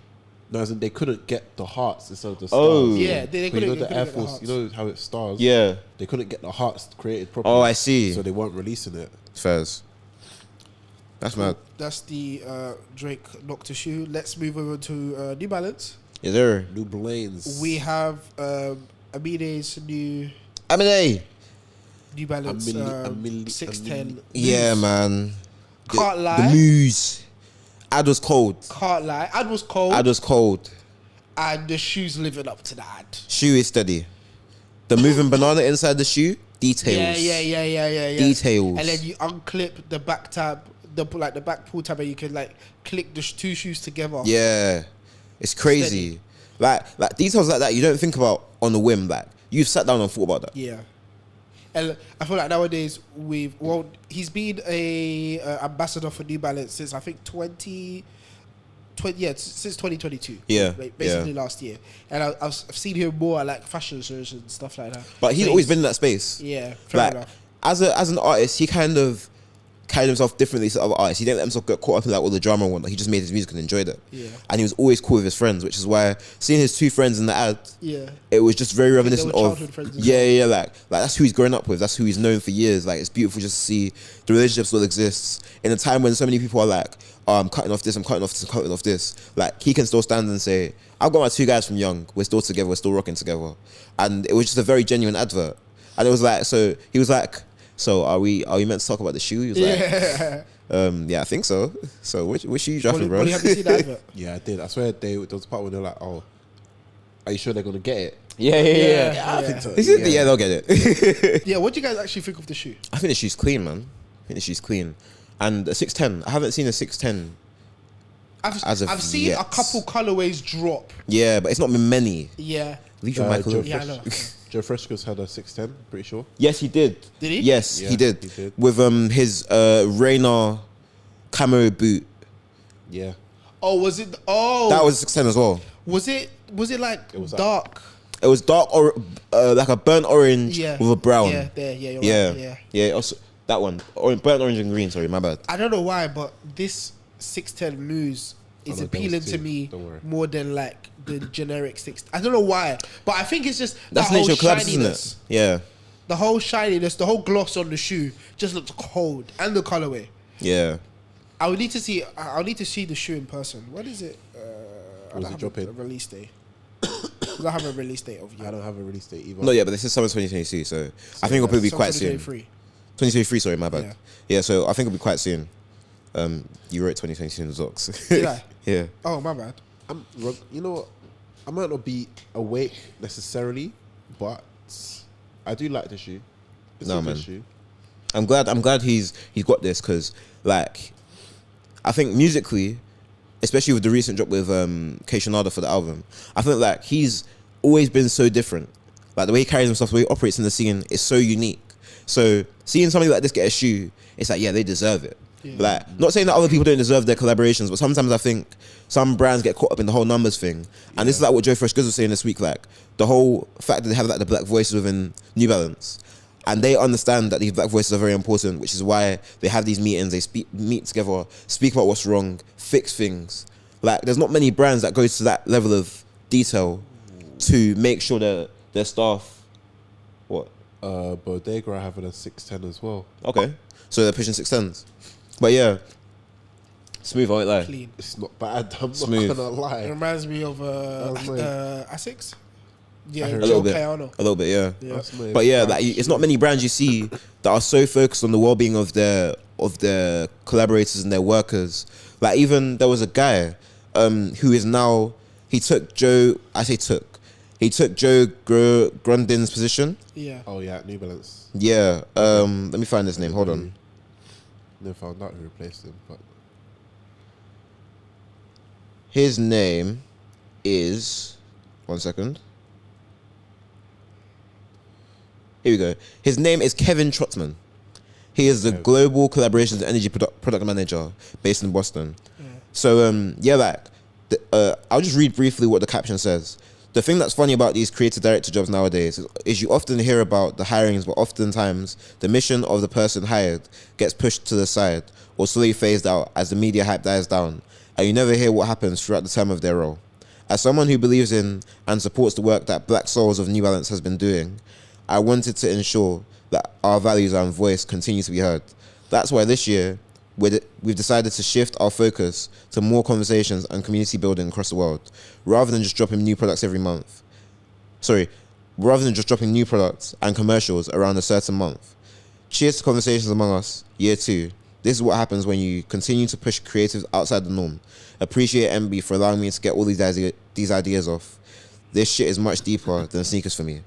C: No, as in they couldn't get the hearts instead of the stars.
B: Oh.
A: Yeah, they
C: But
A: couldn't.
C: you know
A: they
C: the
A: couldn't
C: Air
A: get
C: Force.
A: hearts.
C: You know how it stars.
B: Yeah.
C: They couldn't get the hearts created properly.
B: Oh, I see.
C: So they weren't releasing it.
B: Fairs. That's mad.
A: That's the Drake Nocta shoe. Let's move over to New Balance.
B: Is there?
C: New Blaines.
A: We have Amine's new
B: Amine.
A: New Balance
C: Amile-
A: 610.
B: Yeah,
A: Muse.
B: man.
A: Can't
B: The
A: lie.
B: Muse. Ad was cold.
A: Can't lie. Ad was cold,
B: Ad was cold.
A: and the shoe's living up to that.
B: Shoe is steady. The moving banana inside the shoe, details.
A: Yeah.
B: Details.
A: And then you unclip the back tab, the back pull tab, and you can like click the two shoes together.
B: Yeah. It's crazy. Like details like that you don't think about on the whim. Like you've sat down and thought about that.
A: Yeah. And I feel like nowadays he's been a ambassador for New Balance since I think since 2022.
B: Yeah,
A: basically last year. And I've seen him more at like fashion shows and stuff like that.
B: But he's always been in that space.
A: Yeah, fair
B: Like
A: enough.
B: as an artist, he kind of carried himself differently to other artists. He didn't let himself get caught up in like all the drama and whatnot. He just made his music and enjoyed it.
A: Yeah.
B: And he was always cool with his friends, which is why seeing his two friends in the ad,
A: Yeah.
B: it was just very reminiscent
A: were
B: of
A: childhood friends as
B: yeah, like that's who he's grown up with. That's who he's known for years. Like it's beautiful just to see the relationship still exists in a time when so many people are like, oh, I'm cutting off this, I'm cutting off this, I'm cutting off this. Like he can still stand and say, I've got my two guys from young. We're still together. We're still rocking together. And it was just a very genuine advert. And it was like, so he was like, so are we meant to talk about the shoe? He was like, yeah, I think so. So which shoe you dropping, bro?
A: Have you seen the advert?
C: Yeah, I did. I swear there was a part where they're like, oh, are you sure they're going to get it?
B: Yeah.
C: I think so.
B: Yeah, they'll get it.
A: Yeah, what do you guys actually think of the shoe?
B: I think the shoe's clean, man. I think the shoe's clean. And a 610, I haven't seen a 610.
A: I've seen
B: yet.
A: a couple colorways drop.
B: Yeah, but it's not been many.
A: Yeah.
B: Leave your
C: Joe
B: mic alone.
A: Yeah, I know.
C: Joe Freshco's had a 610, pretty sure.
B: Yes, he did.
A: Did he?
B: Yes,
C: Yeah,
B: he did.
C: he did.
B: With his Rainer camo boot.
C: Yeah.
A: Oh, was it? Oh,
B: That was a 610 as well.
A: Was it like
C: It was
A: dark?
B: It was dark or like a burnt orange
A: Yeah.
B: with a brown.
A: Yeah, there. Yeah, you're
B: Yeah.
A: right. Yeah.
B: Yeah, also, that one. Burnt orange and green, sorry, my bad.
A: I don't know why, but this 610 Muse is
C: love
A: appealing
C: those
A: to
C: too.
A: me
C: Don't worry.
A: more than like the generic 6. I don't know why, but I think it's just
B: That's
A: the whole
B: nature of collabs,
A: shininess.
B: isn't it? Yeah.
A: The whole shininess, the whole gloss on the shoe just looks cold, and the colorway.
B: Yeah.
A: I would need to see. I'll need to see the shoe in person. What is it? I
C: Was
A: don't
C: it
A: have
C: dropping?
A: a release date. I don't have a release date of
C: I
A: yet.
C: don't have a release date either.
B: No, yeah, but this is summer 2022, so I think it'll probably be quite soon.
A: 2023.
B: 2023, sorry, my bad.
A: Yeah.
B: Yeah, so I think it'll be quite soon. You wrote 2022 in the docs.
A: Did I?
B: Yeah.
A: Oh, my bad.
C: You know what? I might not be awake necessarily, but I do like the shoe. It's
B: No,
C: a good
B: man.
C: shoe.
B: I'm glad he's got this because like I think musically, especially with the recent drop with K Shanada for the album, I think like he's always been so different. Like the way he carries himself, the way he operates in the scene is so unique. So seeing somebody like this get a shoe, it's like, yeah, they deserve it.
A: Yeah.
B: Like, not saying that other people don't deserve their collaborations, but sometimes I think some brands get caught up in the whole numbers thing. And this is like what Joe Fresh Goods was saying this week, like the whole fact that they have like the black voices within New Balance. And they understand that these black voices are very important, which is why they have these meetings, they meet together, speak about what's wrong, fix things. Like, there's not many brands that go to that level of detail to make sure that their staff, what?
C: Bodega are having a 610 as well.
B: Okay. So they're pushing 610s. But yeah, smooth, I won't lie.
A: Clean.
C: It's not bad. I'm
B: Smooth.
C: not gonna
A: It
C: lie.
A: reminds me of
C: That's nice.
A: Asics. Yeah,
C: I heard
B: A little
A: Joe
B: bit.
A: Cayano.
B: A little bit, yeah.
A: Yeah.
C: That's my
B: But yeah,
C: bad
B: like, it's
C: shoe.
B: not many brands you see that are so focused on the well-being of their collaborators and their workers. Like even there was a guy who is now he took Joe Grundin's position.
A: Yeah.
C: Oh yeah, New Balance.
B: Yeah. Let me find his name. Hold on.
C: Never found out who replaced him, but
B: His name is 1 second. Here we go. His name is Kevin Trottman. He is the global collaborations and energy product manager based in Boston.
A: Yeah.
B: So yeah, like I'll just read briefly what the caption says. The thing that's funny about these creative director jobs nowadays is you often hear about the hirings, but oftentimes the mission of the person hired gets pushed to the side or slowly phased out as the media hype dies down, and you never hear what happens throughout the term of their role. As someone who believes in and supports the work that Black Souls of New Balance has been doing, I wanted to ensure that our values and voice continue to be heard. That's why this year, we've decided to shift our focus to more conversations and community building across the world, rather than just dropping new products every month. Rather than just dropping new products and commercials around a certain month. Cheers to Conversations Among Us, Year 2. This is what happens when you continue to push creatives outside the norm. Appreciate MB for allowing me to get all these ideas off. This shit is much deeper than sneakers for me.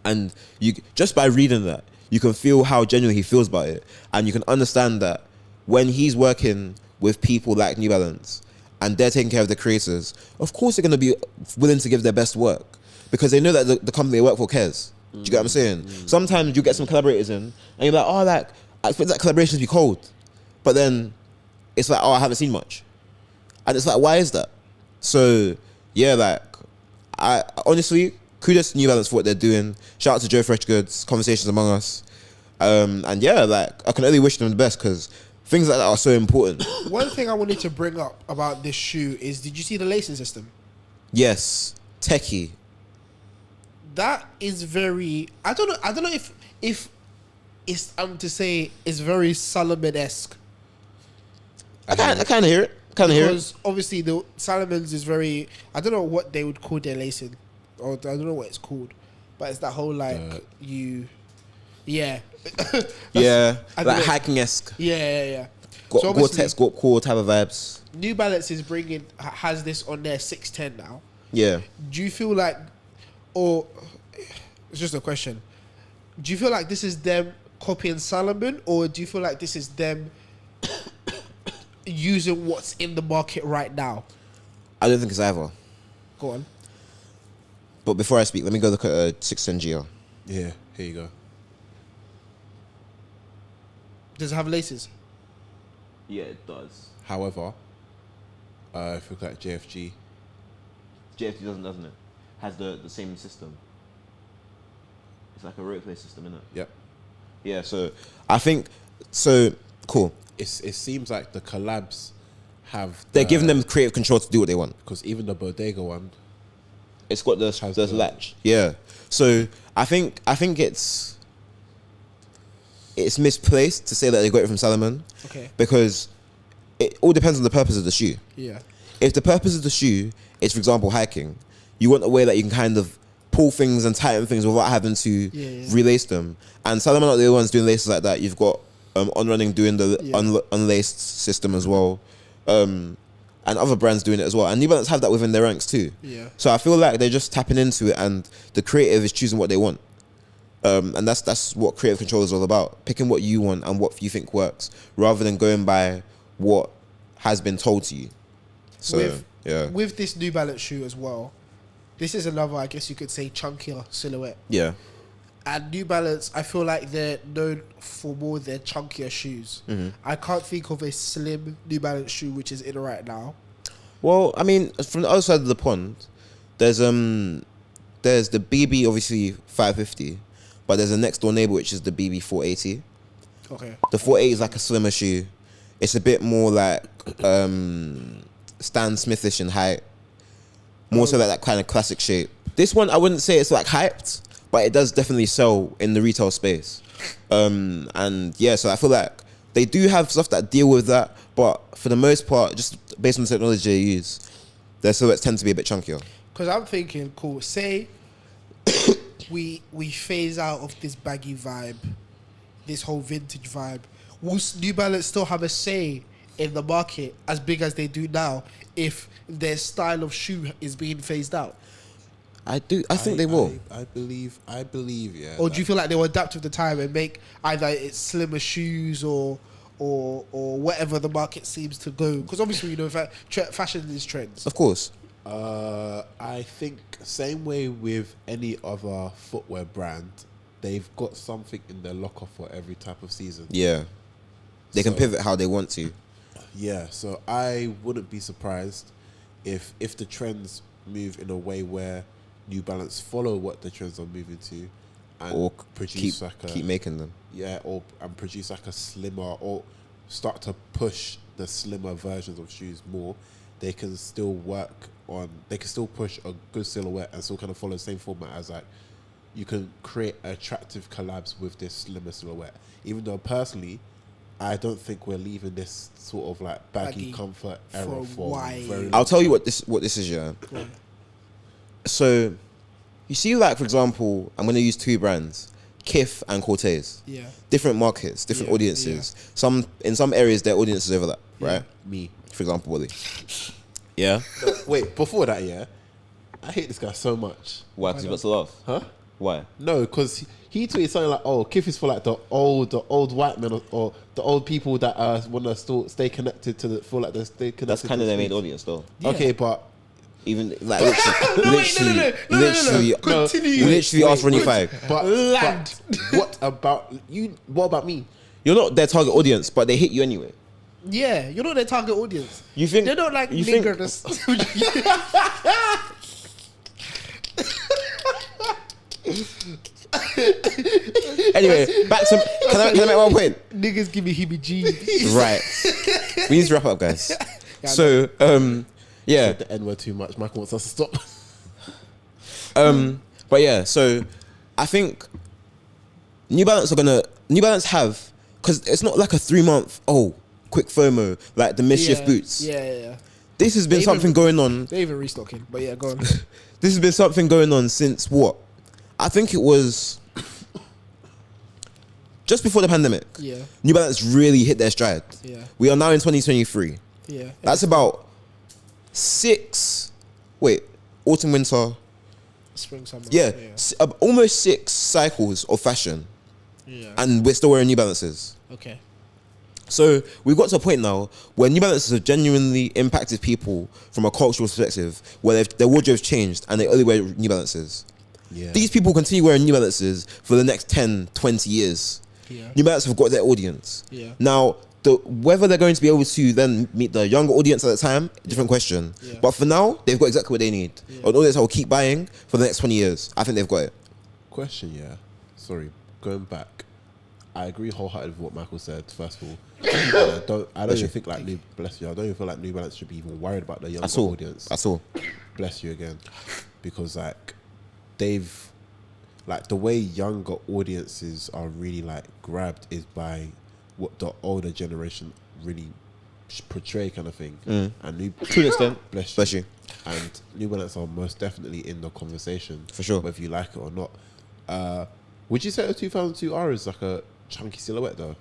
B: And you just by reading that, you can feel how genuine he feels about it. And you can understand that when he's working with people like New Balance and they're taking care of the creators, of course they're going to be willing to give their best work because they know that the company they work for cares. Do you get what I'm saying? Sometimes you get some collaborators in and you're like, oh, like, I expect that collaboration to be cold. But then it's like, oh, I haven't seen much. And it's like, why is that? So, yeah, like, I honestly, kudos to New Balance for what they're doing. Shout out to Joe Fresh Goods, Conversations Among Us. And yeah, like, I can only wish them the best because things like that are so important.
A: One thing I wanted to bring up about this shoe is, did you see the lacing system?
B: Yes, techie.
A: That is very. I don't know if it's to say it's very Salomon-esque.
B: I kind of hear it.
A: Because obviously the Salomons is very. I don't know what they would call their lacing, or I don't know what it's called, but it's that whole like yeah.
B: Yeah, like hiking-esque.
A: Yeah.
B: Gore-Tex, Gore type of vibes.
A: New Balance has this on their 610 now.
B: Yeah.
A: Do you feel like, or it's just a question, do you feel like this is them copying Salomon, or do you feel like this is them using what's in the market right now?
B: I don't think it's either.
A: Go on.
B: But before I speak, let me go look at a 610 GR.
C: Yeah, here you go.
A: Does it have laces?
B: Yeah, it does.
C: However, if you look at JFG
B: doesn't it? Has the same system. It's like a rope play system, isn't it?
C: Yep.
B: Yeah, so I think cool.
C: It seems like the collabs have
B: They're giving them creative control to do what they want.
C: Because even the Bodega one,
B: it's got the latch. Yeah. So I think it's misplaced to say that they got it from Salomon.
A: Okay.
B: Because it all depends on the purpose of the shoe.
A: Yeah.
B: If the purpose of the shoe is, for example, hiking, you want a way that you can kind of pull things and tighten things without having to relace them. And Salomon are the ones doing laces like that. You've got On Running doing the unlaced system as well. And other brands doing it as well. And New Balance have that within their ranks too.
A: Yeah.
B: So I feel like they're just tapping into it and the creative is choosing what they want. And that's what creative control is all about. Picking what you want and what you think works, rather than going by what has been told to you. So,
A: with this New Balance shoe as well, this is another, I guess you could say, chunkier silhouette.
B: Yeah.
A: And New Balance, I feel like they're known for more their chunkier shoes. Mm-hmm. I can't think of a slim New Balance shoe which is in right now.
B: Well, I mean, from the other side of the pond, there's the BB, obviously 550, but there's a next door neighbor which is the BB 480.
A: Okay.
B: The 480 is like a slimmer shoe. It's a bit more like Stan Smithish in height, more so like that kind of classic shape. This one, I wouldn't say it's like hyped, but it does definitely sell in the retail space. And yeah, so I feel like they do have stuff that deal with that, but for the most part, just based on the technology they use, their silhouettes tend to be a bit chunkier.
A: Because I'm thinking, cool, say we phase out of this baggy vibe, this whole vintage vibe. Will New Balance still have a say in the market as big as they do now if their style of shoe is being phased out?
B: I think they will.
C: I believe, yeah.
A: Or do you feel like they will adapt with the time and make either it's slimmer shoes or whatever the market seems to go? Because obviously, you know, fashion is trends.
B: Of course.
C: I think same way with any other footwear brand, they've got something in their locker for every type of season.
B: Yeah. They can pivot how they want to.
C: Yeah, so I wouldn't be surprised if the trends move in a way where New Balance follow what the trends are moving to, and
B: or
C: produce
B: keep making them.
C: Yeah, and produce like a slimmer, or start to push the slimmer versions of shoes more. They can still work on. They can still push a good silhouette and still kind of follow the same format as like you can create attractive collabs with this slimmer silhouette. Even though personally, I don't think we're leaving this sort of like baggy comfort era for very long
B: I'll tell you what this is, yeah. So, you see, like for example, I'm going to use two brands, Kith and Cortez.
A: Yeah.
B: Different markets, different audiences. In some areas, their audiences overlap, right?
C: Me,
B: for example, Wally. Yeah.
C: Wait, before that, yeah, I hate this guy so much.
B: Why? Because he got to laugh.
C: Huh?
B: Why?
C: No, because he tweeted something like, "Oh, Kith is for like the old white men or the old people that want to still stay connected to the feel like they stay connected."
B: That's kind of
C: the
B: their main
C: space."
B: audience, though.
A: Yeah.
C: Okay, but
B: Even like literally,
A: Continue.
B: literally ask Ronnie Five.
C: but what about you? What about me?
B: You're not their target audience, but they hit you anyway.
A: Yeah, you're not their target audience.
B: You think
A: They don't like
B: you think-
A: niggers.
B: Anyway, back to can I make one point?
A: Niggas give me heebie-jeebies.
B: Right. We need to wrap up, guys. So, yeah.
C: The N word too much. Michael wants us to stop.
B: But yeah, so I think New Balance have, because it's not like a 3-month, quick FOMO, like the mischief boots.
A: Yeah.
B: This has been
A: They
B: something
A: even-
B: going on.
A: They even restocking, but yeah, go on.
B: This has been something going on since what? I think it was just before the pandemic.
A: Yeah.
B: New Balance really hit their stride.
A: Yeah.
B: We are now in 2023.
A: Yeah.
B: That's about autumn, winter.
A: Spring, summer.
B: Yeah, almost 6 cycles of fashion.
A: Yeah.
B: And we're still wearing New Balances.
A: Okay.
B: So we've got to a point now where New Balances have genuinely impacted people from a cultural perspective, where their wardrobe's changed and they only wear New Balances.
C: Yeah.
B: These people continue wearing New Balances for the next 10, 20 years.
A: Yeah.
B: New Balances have got their audience.
A: Yeah.
B: Now, whether they're going to be able to then meet the younger audience at the time, different question.
A: Yeah.
B: But for now, they've got exactly what they need.
A: Yeah.
B: An audience that will keep buying for the next 20 years. I think they've got it.
C: Question, yeah. Sorry, going back. I agree wholeheartedly with what Michael said. First of all, I don't even think like bless you. I don't even feel like New Balance should be even worried about the younger audience.
B: That's all.
C: Bless you again, because like they've like the way younger audiences are really like grabbed is by what the older generation really portray, kind of thing. And
B: To an extent.
C: bless you. And New Balance are most definitely in the conversation
B: For sure.
C: whether you like it or not. Would you say the 2002 R is like a chunky silhouette though?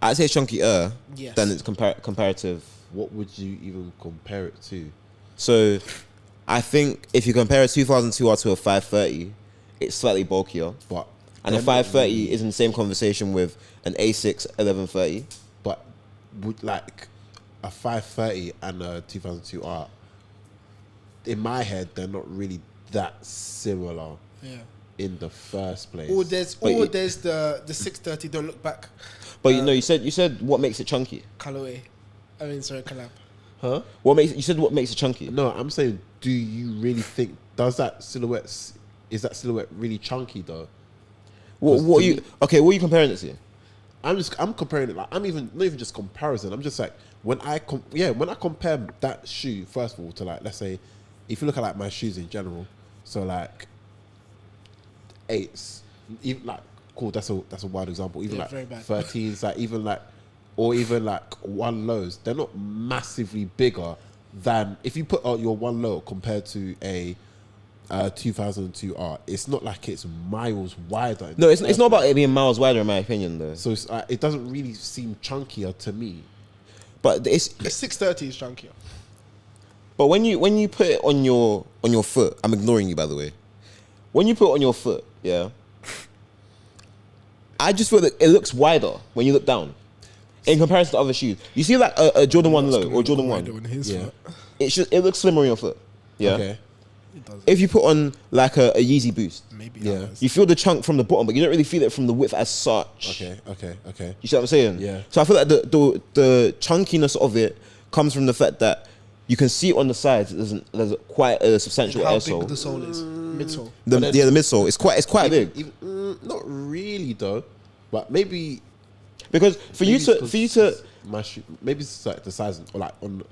B: I'd say chunkier
A: Yes.
B: than it's comparative.
C: What would you even compare it to?
B: So I think if you compare a 2002 R to a 530, it's slightly bulkier.
C: But
B: And a 530 is in the same conversation with an A6 1130.
C: But would like a 530 and a 2002 R, in my head, they're not really that similar
A: Yeah.
C: in the first place.
A: Or there's the 630 don't look back
B: But you said what makes it chunky?
A: colorway. I mean, sorry, collab.
C: Huh?
B: What makes it chunky?
C: No, I'm saying, do you really think is that silhouette really chunky though?
B: What are you comparing it to?
C: I'm comparing it like not even just comparison. I'm just like when I compare that shoe first of all to like, let's say if you look at like my shoes in general, so like 8s, even like cool. That's a wild example. Even
A: Yeah,
C: like
A: very bad.
C: 13s, like even like or even like 1 lows. They're not massively bigger than if you put out your 1 low compared to a 2002 R. It's not like it's miles wider.
B: No, it's not about it being miles wider in my opinion though.
C: So it's, it doesn't really seem chunkier to me.
B: But
A: The 630 is chunkier.
B: But when you put it on your foot, I'm ignoring you by the way. When you put it on your foot, yeah, I just feel that it looks wider when you look down in comparison to other shoes. You see like a Jordan 1 low or Jordan 1,
C: Yeah.
B: it looks slimmer on your foot. Yeah.
C: Okay.
A: It does.
B: If you put on like a Yeezy Boost,
A: Maybe.
C: Yeah.
A: that does.
B: you feel the chunk from the bottom, but you don't really feel it from the width as such.
C: Okay.
B: You see what I'm saying?
C: Yeah.
B: So I feel like the chunkiness of it comes from the fact that you can see it on the sides. There's quite a substantial
A: How
B: air
A: big
B: sole.
A: the sole is. Midsole.
B: The midsole is quite big.
C: Not really though, but maybe
B: Because for you to
C: my shoe, maybe it's like the size or like on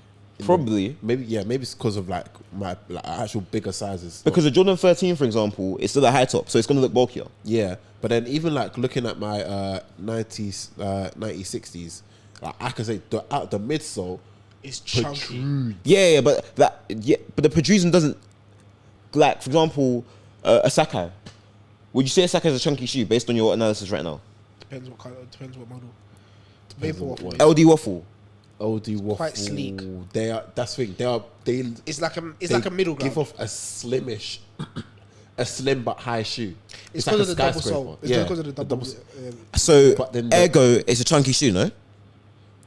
B: Probably.
C: Maybe it's because of like my actual bigger sizes.
B: Because the Jordan 13, for example, is still a high top, so it's gonna look bulkier.
C: Yeah, but then even like looking at my 90s, 9060s, like I can say the midsole
A: It's chunky.
C: protrudes.
B: Yeah, but the protrusion doesn't, like, for example, a Sakai. Would you say a Sakai is a chunky shoe based on your analysis right now?
A: Depends what color. Depends what model.
C: Depends
A: Vapor
C: on
A: waffle.
C: what
B: LD waffle.
C: OD waffle.
A: Quite sleek.
C: They are. That's the thing. They.
A: It's like a
C: they
A: middle ground.
C: Give off a slimish, a slim but high shoe.
A: It's
C: like
A: because
C: a
A: of the double
C: skyscraper.
A: sole. It's because of the double.
B: So,
C: But then
B: ergo, it's a chunky shoe, no?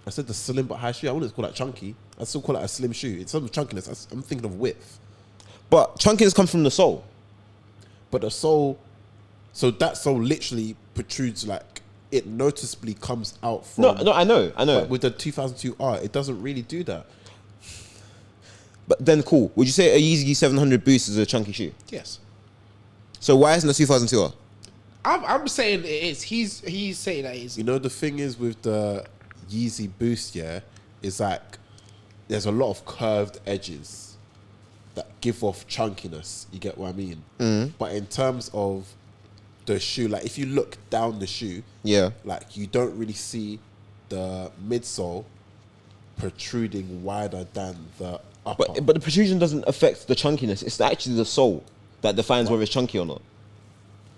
C: I said the slim but high shoe. I wouldn't call that chunky. I still call it a slim shoe. It's some chunkiness. I'm thinking of width.
B: But chunkiness comes from the sole.
C: But the sole, so that sole literally protrudes, like it noticeably comes out from.
B: No, I know.
C: But with the 2002R, it doesn't really do that.
B: But then, cool. Would you say a Yeezy 700 Boost is a chunky shoe?
A: Yes.
B: So why isn't the 2002R?
A: I'm saying it is. He's saying that it is.
C: You know, the thing is with the Yeezy Boost, yeah, is like there's a lot of curved edges that give off chunkiness. You get what I mean? But in terms of the shoe, like if you look down the shoe,
B: Yeah.
C: like you don't really see the midsole protruding wider than the upper.
B: But the protrusion doesn't affect the chunkiness. It's actually the sole that defines whether it's chunky or not.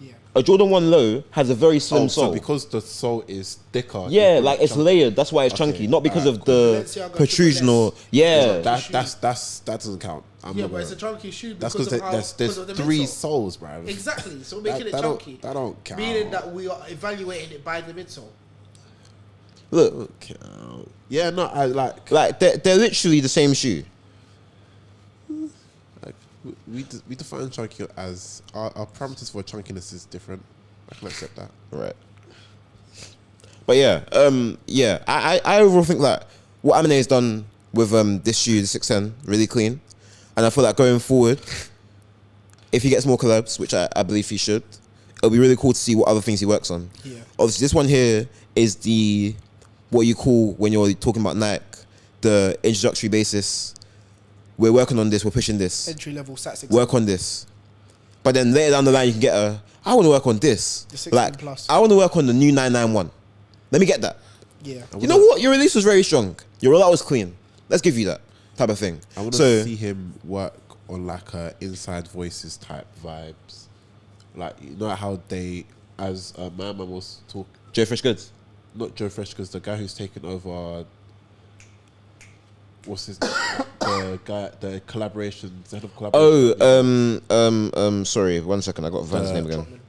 A: Yeah.
B: A Jordan 1 Low has a very slim
C: so
B: sole.
C: because the sole is thicker,
B: Yeah,
C: it
B: like it's
C: chunky.
B: layered. That's why it's
C: Okay.
B: chunky, not because
C: Alright,
B: of the
A: Balenciaga
B: protrusion or
A: Triple S.
B: yeah.
C: That doesn't count. I'm
A: Yeah,
C: not
A: but it's
C: gonna-
A: a chunky shoe
C: That's
A: because
C: because
A: of
C: there's
A: because of the
C: three
A: midsole.
C: soles, bro.
A: Exactly. So we're making it
C: That
A: chunky.
C: that don't count.
A: Meaning that we are evaluating it by the midsole.
B: Look,
C: Don't count. Yeah, no, I like
B: they're literally the same shoe.
C: we define chunky as our parameters for chunkiness is different. I can accept that.
B: Right. But yeah, I overall think that what Amine has done with this shoe, the 610, really clean. And I feel like going forward, if he gets more collabs, which I believe he should, it'll be really cool to see what other things he works on.
A: Yeah.
B: Obviously, this one here is the, what you call when you're talking about Nike, the introductory basis. We're working on this, we're pushing this.
A: Entry level sat 6.
B: Work on this. But then later down the line, you can get I want to work on this.
A: The 16 plus.
B: I want to work on the new 991. Let me get that.
A: Yeah.
B: You know what? Your release was very strong. Your rollout was clean. Let's give you that type of thing.
C: I want to
B: So,
C: see him work on like a Inside Voices type vibes. Like, you know how they, as my man was talking,
B: Joe Fresh Goods.
C: not Joe Fresh, because the guy who's taken over, what's his the guy, the collaborations, head of collaboration.
B: Sorry, 1 second. I got Van's name again.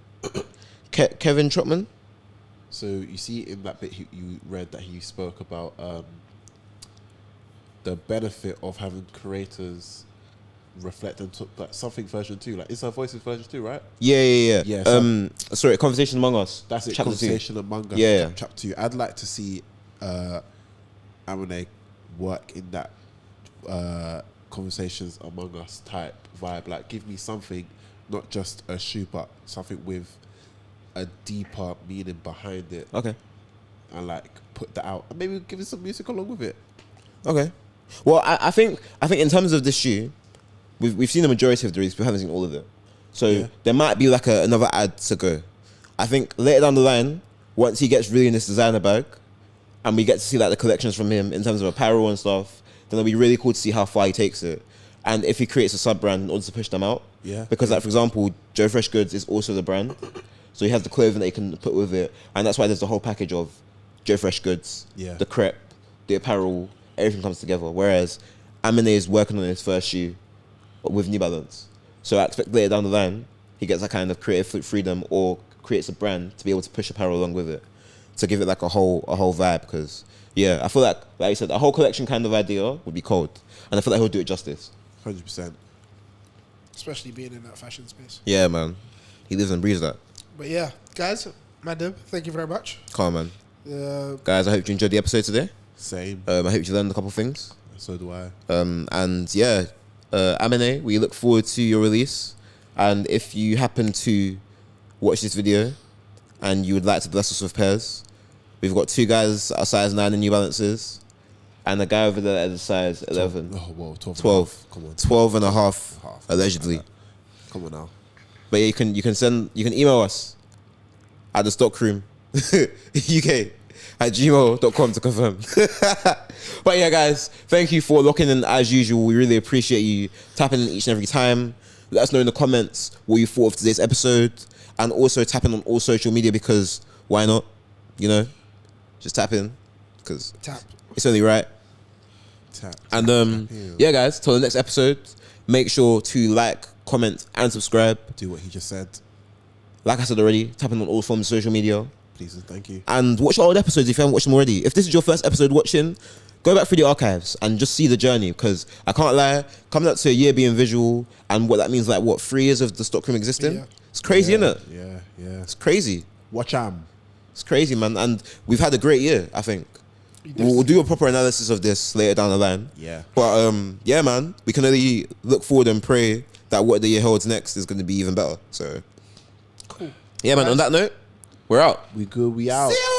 A: Trotman.
B: Kevin Trotman.
C: So you see in that bit you read that he spoke about the benefit of having creators reflect and took like something version 2, like Inside Voices version 2, right?
B: Yeah.
C: Yeah, so-
B: Sorry, Conversation Among Us.
C: That's it.
B: Chapter 2.
C: Conversation among us.
B: Yeah.
C: Chapter 2. I'd like to see Amine work in that conversations among us type vibe. Like, give me something, not just a shoe, but something with a deeper meaning behind it,
B: Okay.
C: and like put that out, and maybe give it some music along with it.
B: Okay. Well, I think in terms of this shoe, we've seen the majority of the release, we haven't seen all of it. So
C: Yeah.
B: there might be like another ad to go. I think later down the line, once he gets really in this designer bag, and we get to see like the collections from him in terms of apparel and stuff, then it'll be really cool to see how far he takes it. And if he creates a sub brand in order to push them out.
C: Yeah.
B: Because like for example, Joe Fresh Goods is also the brand. So he has the clothing that he can put with it. And that's why there's the whole package of Joe Fresh Goods,
C: Yeah.
B: the crepe, the apparel, everything comes together. Whereas Amine is working on his first shoe with New Balance. So I expect later down the line, he gets that kind of creative freedom or creates a brand to be able to push apparel along with it. To give it like a whole vibe. Because yeah, I feel like you said, a whole collection kind of idea would be cold. And I feel like he'll do it justice.
C: 100%.
A: Especially being in that fashion space.
B: Yeah, man. He lives and breathes that.
A: But yeah, guys, Madam, thank you very much.
B: Come on, man.
A: Uh,
B: Guys, I hope you enjoyed the episode today.
C: Same.
B: I hope you learned a couple of things.
C: So do I.
B: And yeah, Amine, we look forward to your release. And if you happen to watch this video and you would like to bless us with pairs, we've got 2 guys at size 9 in New Balances. and the guy over there at the size 11.
C: 12. Come on.
B: 12 and a half, allegedly.
C: Come on now.
B: But yeah, you can email us at TheStockroom UK at gmail.com to confirm. But yeah, guys, thank you for locking in as usual. We really appreciate you tapping in each and every time. Let us know in the comments what you thought of today's episode, and also tapping on all social media, because why not? You know, just tap in, because it's only right. And yeah, guys, till the next episode, make sure to like, comment, and subscribe.
C: Do what he just said.
B: Like I said already, tapping on all forms of social media.
C: Please and thank you. And
B: watch our old episodes if you haven't watched them already. If this is your first episode watching, go back through the archives and just see the journey, because I can't lie, coming up to a year being visual and what that means, like what, 3 years of the stockroom existing? Yeah. It's crazy, isn't it?
C: Yeah.
B: It's crazy.
C: Watch
B: It's crazy, man. And we've had a great year, I think. We'll do a proper analysis of this later down the line.
C: Yeah.
B: But yeah, man, we can only look forward and pray that what the year holds next is going to be even better. So, cool. Yeah, man, on that note, we're out.
C: We good, we out.
A: See you